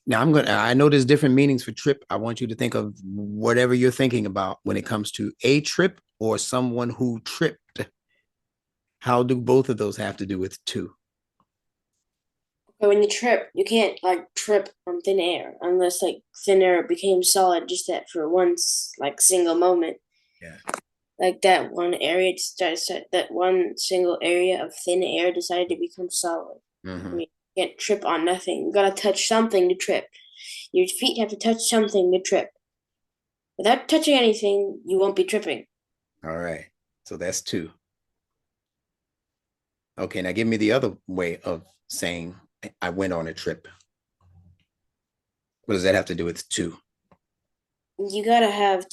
Now I know there's different meanings for trip. I want you to think of whatever you're thinking about when it comes to a trip or someone who tripped. How do both of those have to do with two? So when you trip, you can't like trip on thin air unless like thin air became solid just that for once like single moment. Yeah. Like that one area that one single area of thin air decided to become solid. I Mm-hmm. mean, you can't trip on nothing. You gotta touch something to trip. Your feet have to touch something to trip. Without touching anything, you won't be tripping. All right. So that's two. Okay. Now give me the other way of saying I went on a trip. What does that have to do with two? You gotta have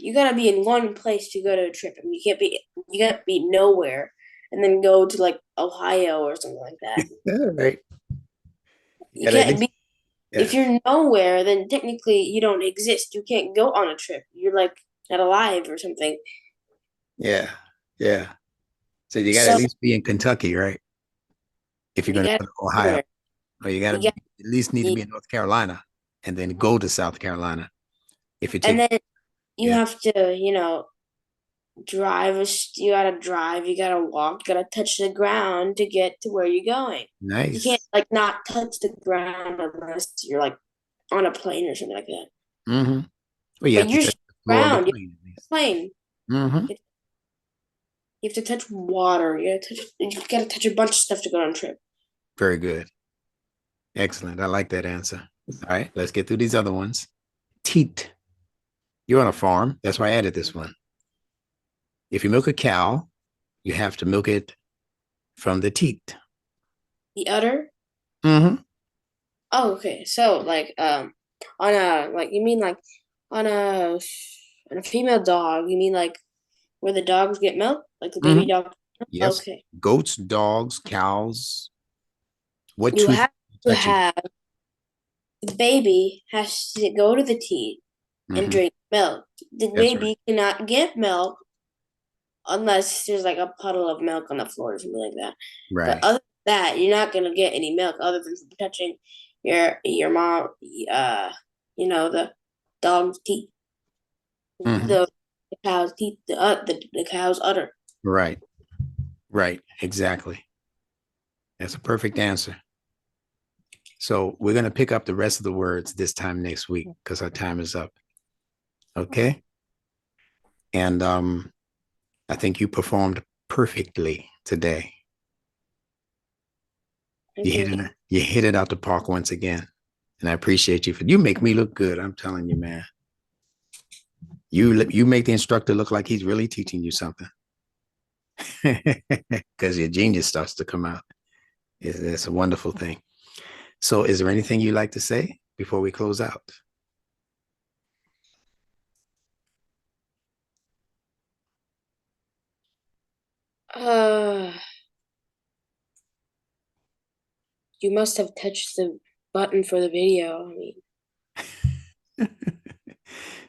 you gotta be in one place to go to a trip. I mean, you can't be nowhere and then go to like Ohio or something like that. All right. You You gotta at can't least, be yeah. if you're nowhere, then technically you don't exist. You can't go on a trip. You're like not alive or something. Yeah. Yeah. So you gotta at So least be in Kentucky, right? If you're you gonna got go to Ohio, somewhere. or you gotta You got at least need to you, be in North Carolina and then go to South Carolina. If you and take, then you yeah, have to, you gotta drive, you gotta walk, you gotta touch the ground to get to where you're going. You can't nice. like not touch the ground unless you're like on a plane or something like that. Mm-hmm. Well, you But have to you're touch just the floor of the ground, you're plane at on least. a plane. Mm-hmm. You have to touch water. You gotta touch a bunch of stuff to go on a trip. Very good. Excellent. I like that answer. All right, let's get through these other ones. Teat. You're on a farm. That's why I added this one. If you milk a cow, you have to milk it from the teat. The udder. Mm-hmm. Oh, okay. So like on a like you mean like on a on a female dog, you mean like where the dogs get milk? Like the baby Mm-hmm. dog? Yes. Okay. Goats, dogs, cows. What You tooth have to touching? have the baby has to go to the teat and Mm-hmm. drink milk. The That's right. baby cannot get milk unless there's like a puddle of milk on the floor or something like that. But Right. other than that, you're not gonna get any milk other than from touching your mom, the dog's teeth, Mm-hmm. the cow's teeth, the cow's udder. Right. Right. Exactly. That's a perfect answer. So we're going to pick up the rest of the words this time next week because our time is up. Okay. And I think you performed perfectly today. Thank you. You hit it out the park once again. And I appreciate you you make me look good. I'm telling you, man. You make the instructor look like he's really teaching you something. Because your genius starts to come out. It's a wonderful thing. So is there anything you'd like to say before we close out? Uh, you must have touched the button for the video. I mean,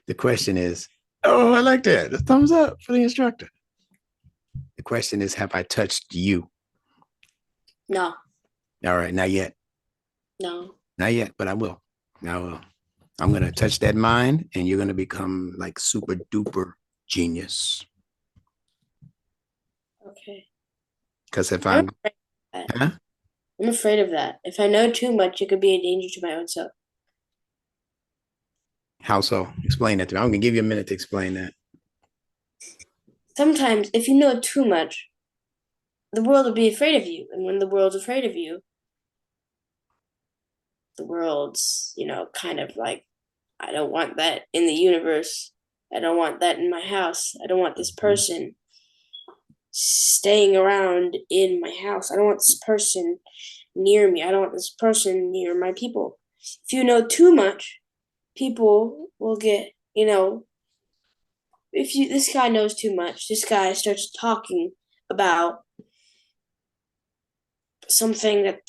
The question is, oh, I like that. The thumbs up for the instructor. The question is, have I touched you? no, All right, not yet. no. Not yet, but I will. I will. I'm going to touch that mind and you're going to become like super duper genius. Okay. Because if I'm I'm, afraid of that. huh? I'm afraid of that. If I know too much, it could be a danger to my own self. How so? Explain that to me. I'm going to give you a minute to explain that. Sometimes, if you know too much, the world will be afraid of you. And when the world's afraid of you, the world's, kind of like, I don't want that in the universe. I don't want that in my house. I don't want this person staying around in my house. I don't want this person near me. I don't want this person near my people. If you know too much, people will get, if you this guy knows too much, this guy starts talking about something that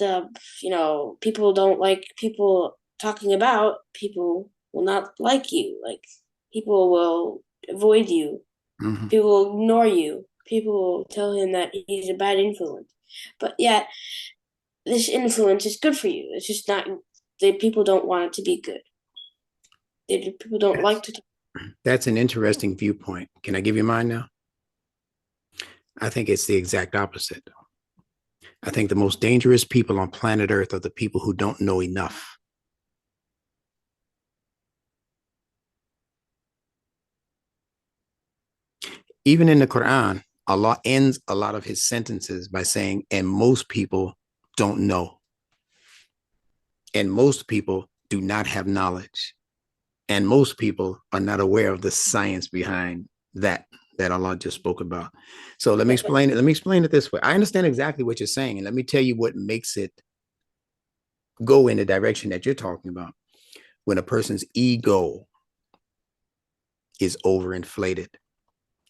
people don't like people talking about, people will not like you. Like people will avoid you. Mhm. People will ignore you. People will tell him that he's a bad influence. But yet this influence is good for you. It's just not the people don't want it to be good. People don't like That's, to talk. that's an interesting viewpoint. Can I give you mine now? I think it's the exact opposite. I think the most dangerous people on planet Earth are the people who don't know enough. Even in the Quran, Allah ends a lot of his sentences by saying, and most people don't know. And most people do not have knowledge. And most people are not aware of the science behind that Allah just spoke about. So let me explain it. Let me explain it this way. I understand exactly what you're saying, and let me tell you what makes it go in the direction that you're talking about. When a person's ego is overinflated,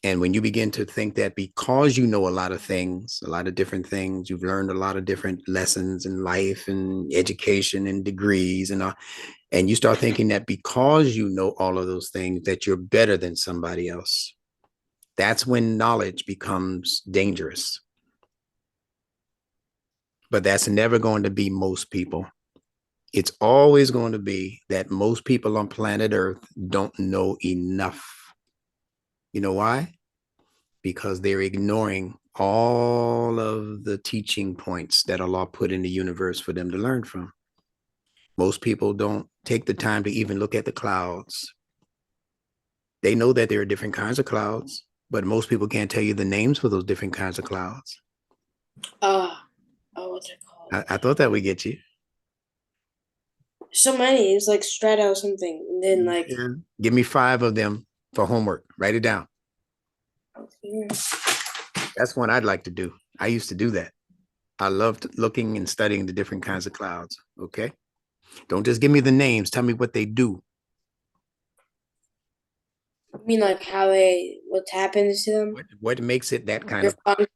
and when you begin to think that because you know a lot of things, a lot of different things, you've learned a lot of different lessons in life and education and degrees and all, and you start thinking that because you know all of those things that you're better than somebody else, that's when knowledge becomes dangerous. But that's never going to be most people. It's always going to be that most people on planet Earth don't know enough. You know why? Because they're ignoring all of the teaching points that Allah put in the universe for them to learn from. Most people don't take the time to even look at the clouds. They know that there are different kinds of clouds, but most people can't tell you the names for those different kinds of clouds. What's it called? I thought that would get you. So many. It's like strato something, and then like. Yeah. Give me 5 of them for homework. Write it down. Yeah. That's one I'd like to do. I used to do that. I loved looking and studying the different kinds of clouds. Okay. Don't just give me the names. Tell me what they do. I mean, like what happens to them, What makes it that kind their of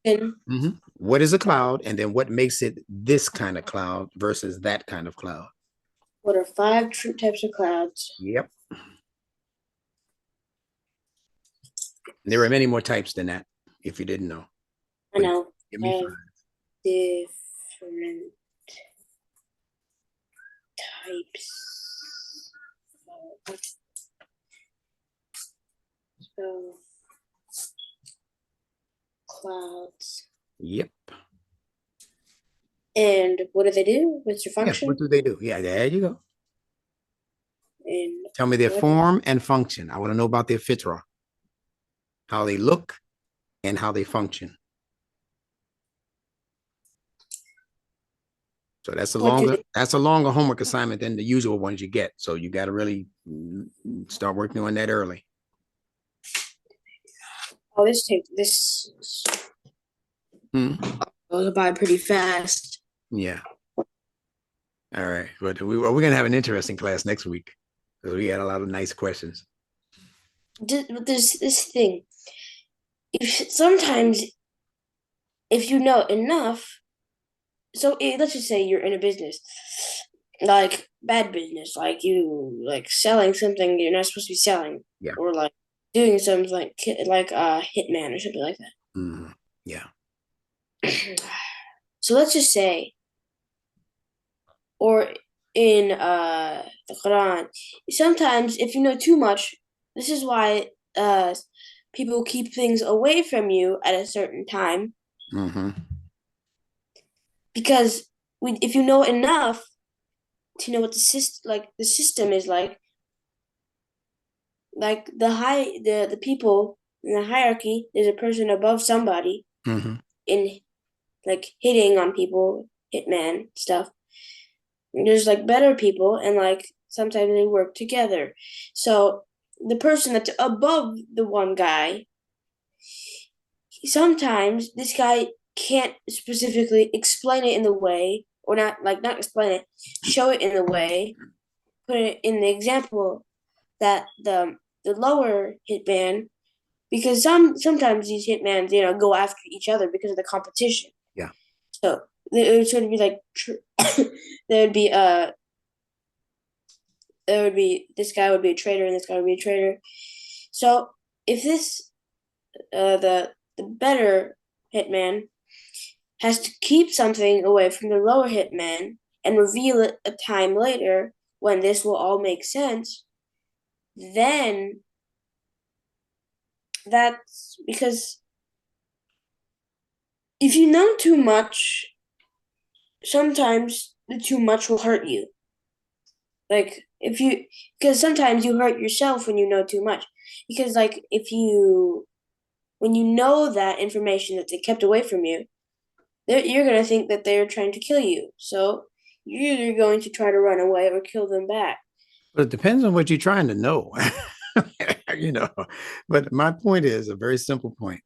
function. What is a cloud? And then what makes it this kind of cloud versus that kind of cloud? What are 5 types of clouds? Yep. There are many more types than that, if you didn't know. I But know. give me 5. Different types of so clouds. Yep. And what do they do? What's their Yeah. What function? do they do? Yeah, there you go. And Tell me their what? form and function. I want to know about their fitra, how they look and how they function. So What do they? that's a longer homework assignment than the usual ones you get. So you got to really start working on that early. Oh, this Hmm. goes by pretty fast. Yeah. All right, but we're gonna have an interesting class next week because we had a lot of nice questions. But there's this thing. If sometimes if you know enough, so let's just say you're in a business, like bad business, like you like selling something you're not supposed to be selling, Yeah. or like doing something like a hitman or something like Hmm. Yeah. that. So let's just say, or in the Quran, sometimes if you know too much, this is why people keep things away from you at a certain time, Hmm. because if you know enough to know what the system is like the people in the hierarchy, there's a person above somebody Hmm. in like hitting on people, hitman stuff. There's like better people, and like sometimes they work together. So the person that's above the one guy, sometimes this guy can't specifically explain it in the way, or not explain it, show it in the way, put it in the example that the lower hitman, because sometimes these hitmans go after each other because of the competition. Yeah. So it would sort of be like there would be there would be this guy would be a traitor and this guy would be a traitor. So if this the better hitman has to keep something away from the lower hitman and reveal it a time later when this will all make sense, then that's because if you know too much, sometimes the too much will hurt you. Like if you, because sometimes you hurt yourself when you know too much. Because like if you, when you know that information that they kept away from you, you're gonna think that they're trying to kill you. So you're either going to try to run away or kill them back. But it depends on what you're trying to know. you know, but my point is a very simple point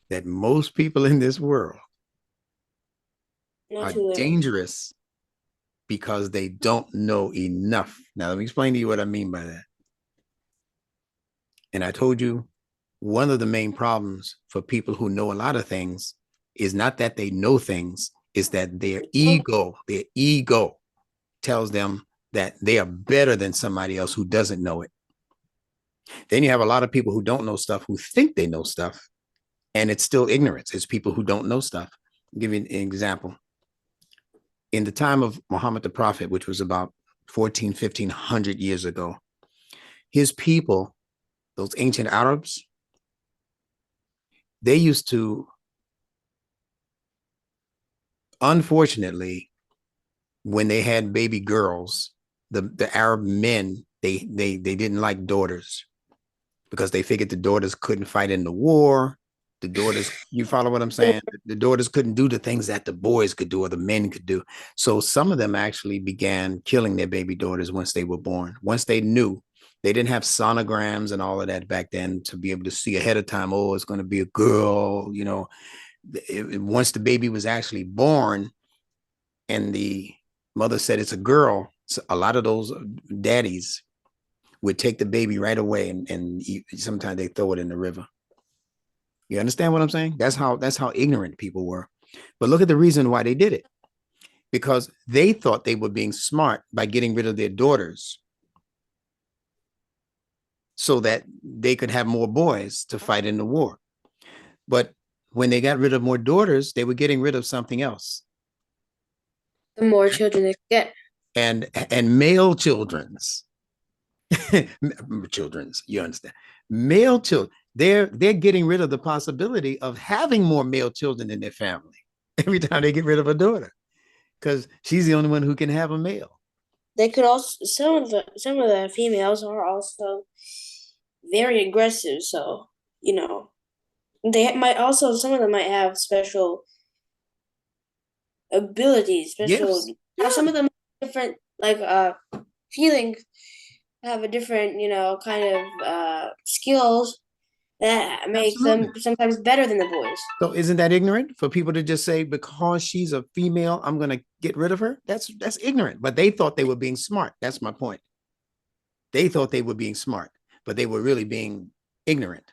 that most people in this world Not are too little. dangerous because they don't know enough. Now, let me explain to you what I mean by that. And I told you one of the main problems for people who know a lot of things is not that they know things, is that their ego tells them that they are better than somebody else who doesn't know it. Then you have a lot of people who don't know stuff who think they know stuff, and it's still ignorance. It's people who don't know stuff. I'll give you an example. In the time of Muhammad the Prophet, which was about 14, 1500 years ago, his people, those ancient Arabs, they used to, unfortunately, when they had baby girls, the Arab men, they didn't like daughters because they figured the daughters couldn't fight in the war. The daughters, you follow what I'm saying? The daughters couldn't do the things that the boys could do or the men could do. So some of them actually began killing their baby daughters once they were born. Once they knew, they didn't have sonograms and all of that back then to be able to see ahead of time, oh, it's going to be a girl, once the baby was actually born and the mother said it's a girl, so a lot of those daddies would take the baby right away and sometimes they throw it in the river. You understand what I'm saying? That's how ignorant people were. But look at the reason why they did it. Because they thought they were being smart by getting rid of their daughters so that they could have more boys to fight in the war. But when they got rid of more daughters, they were getting rid of something else. The more children they get. And male children's, you understand? Male children, they're getting rid of the possibility of having more male children in their family every time they get rid of a daughter because she's the only one who can have a male. They could also some of the females are also very aggressive. So you know they might also some of them might have special abilities, special. Gifts. Now Yeah. some of them have different like feelings, have a different kind of skills That makes Absolutely. them sometimes better than the boys. So isn't that ignorant for people to just say because she's a female, I'm going to get rid of her? That's ignorant. But they thought they were being smart. That's my point. They thought they were being smart, but they were really being ignorant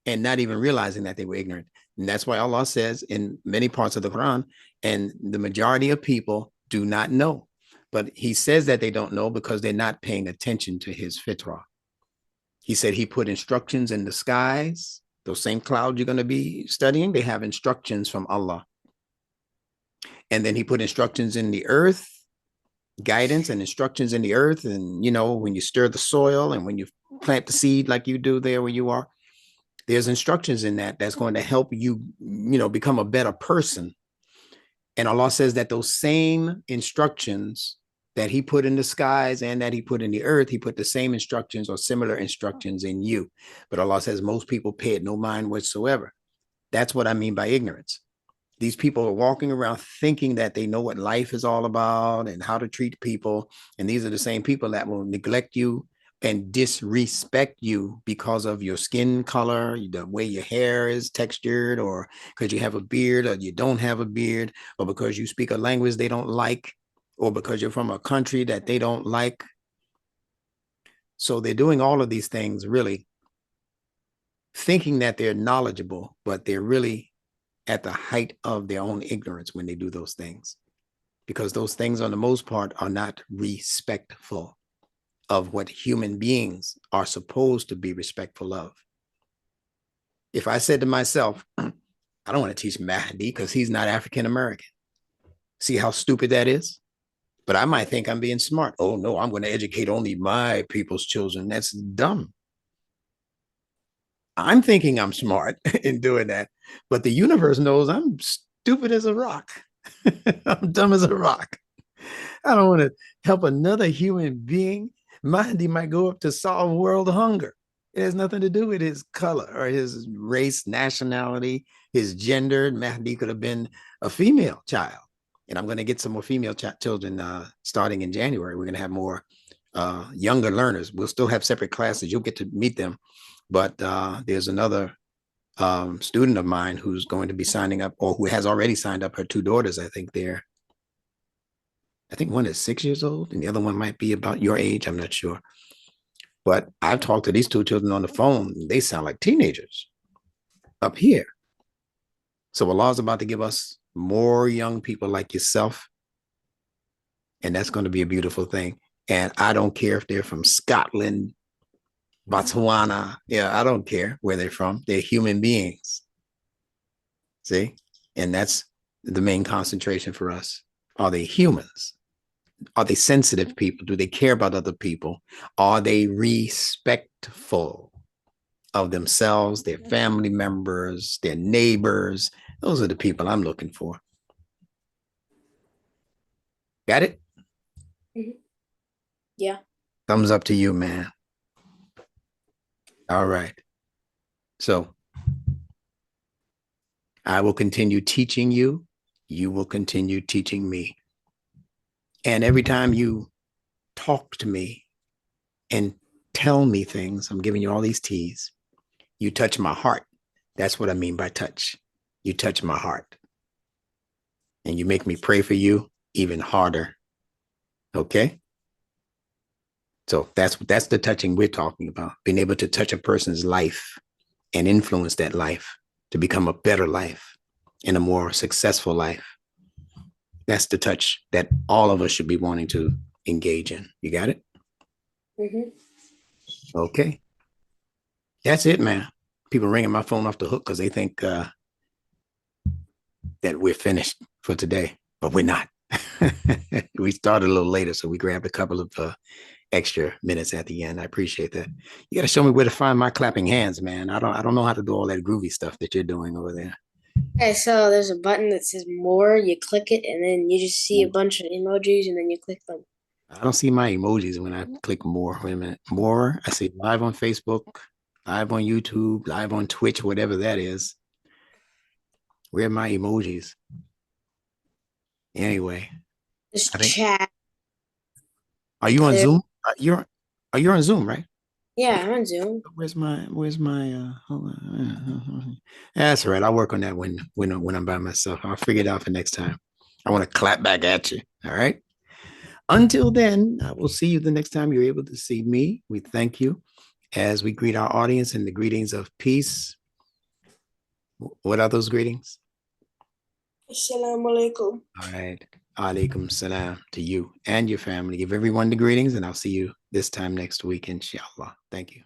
and not even realizing that they were ignorant. And that's why Allah says in many parts of the Quran, and the majority of people do not know. But he says that they don't know because they're not paying attention to his fitrah. He said he put instructions in the skies. Those same clouds you're going to be studying, they have instructions from Allah. And then he put instructions in the earth, guidance and instructions in the earth. And, you know, when you stir the soil and when you plant the seed like you do there where you are, there's instructions in that that's going to help you, you know, become a better person. And Allah says that those same instructions that he put in the skies and that he put in the earth, he put the same instructions or similar instructions in you. But Allah says most people pay it no mind whatsoever. That's what I mean by ignorance. These people are walking around thinking that they know what life is all about and how to treat people. And these are the same people that will neglect you and disrespect you because of your skin color, the way your hair is textured, or because you have a beard or you don't have a beard, or because you speak a language they don't like, or because you're from a country that they don't like. So they're doing all of these things really thinking that they're knowledgeable, but they're really at the height of their own ignorance when they do those things, because those things on the most part are not respectful of what human beings are supposed to be respectful of. If I said to myself, I don't want to teach Mahdi because he's not African American. See how stupid that is? But I might think I'm being smart. Oh no, I'm going to educate only my people's children. That's dumb. I'm thinking I'm smart in doing that, but the universe knows I'm stupid as a rock. I'm dumb as a rock. I don't want to help another human being. Mahdi might go up to solve world hunger. It has nothing to do with his color or his race, nationality, his gender. Mahdi could have been a female child. And I'm going to get some more female children starting in January. We're going to have more younger learners. We'll still have separate classes. You'll get to meet them. But there's another student of mine who's going to be signing up, or who has already signed up her two daughters. I think one is 6 years old and the other one might be about your age. I'm not sure. But I've talked to these two children on the phone. They sound like teenagers up here. So Allah's about to give us more young people like yourself. And that's going to be a beautiful thing. And I don't care if they're from Scotland, Botswana. Yeah, I don't care where they're from. They're human beings. See? And that's the main concentration for us. Are they humans? Are they sensitive people? Do they care about other people? Are they respectful of themselves, their family members, their neighbors? Those are the people I'm looking for. Got it? Mm-hmm. Yeah. Thumbs up to you, man. All right. So I will continue teaching you. You will continue teaching me. And every time you talk to me and tell me things, I'm giving you all these teas, you touch my heart. That's what I mean by touch. You touch my heart. And you make me pray for you even harder. Okay? So that's the touching we're talking about. Being able to touch a person's life and influence that life to become a better life and a more successful life. That's the touch that all of us should be wanting to engage in. You got it? Mm-hmm. Okay. That's it, man. People ringing my phone off the hook because they think that we're finished for today, but we're not. We started a little later, so we grabbed a couple of extra minutes at the end. I appreciate that. You got to show me where to find my clapping hands, man. I don't know how to do all that groovy stuff that you're doing over there. Okay, so there's a button that says more. You click it, and then you just see a bunch of emojis, and then you click them. I don't see my emojis when I click more. Wait a minute. More. I see live on Facebook, live on YouTube, live on Twitch, whatever that is. Where are my emojis? Anyway, Just I think. chat. Are you on There. Zoom? Are you on Zoom, right? Yeah, I'm on Zoom. Where's my hold on. That's all right. I'll work on that when I'm by myself. I'll figure it out for next time. I want to clap back at you. All right. Until then, I will see you the next time you're able to see me. We thank you as we greet our audience in the greetings of peace. What are those greetings? Assalamu alaikum. All right. Alaikum salam to you and your family. Give everyone the greetings, and I'll see you this time next week, inshallah. Thank you.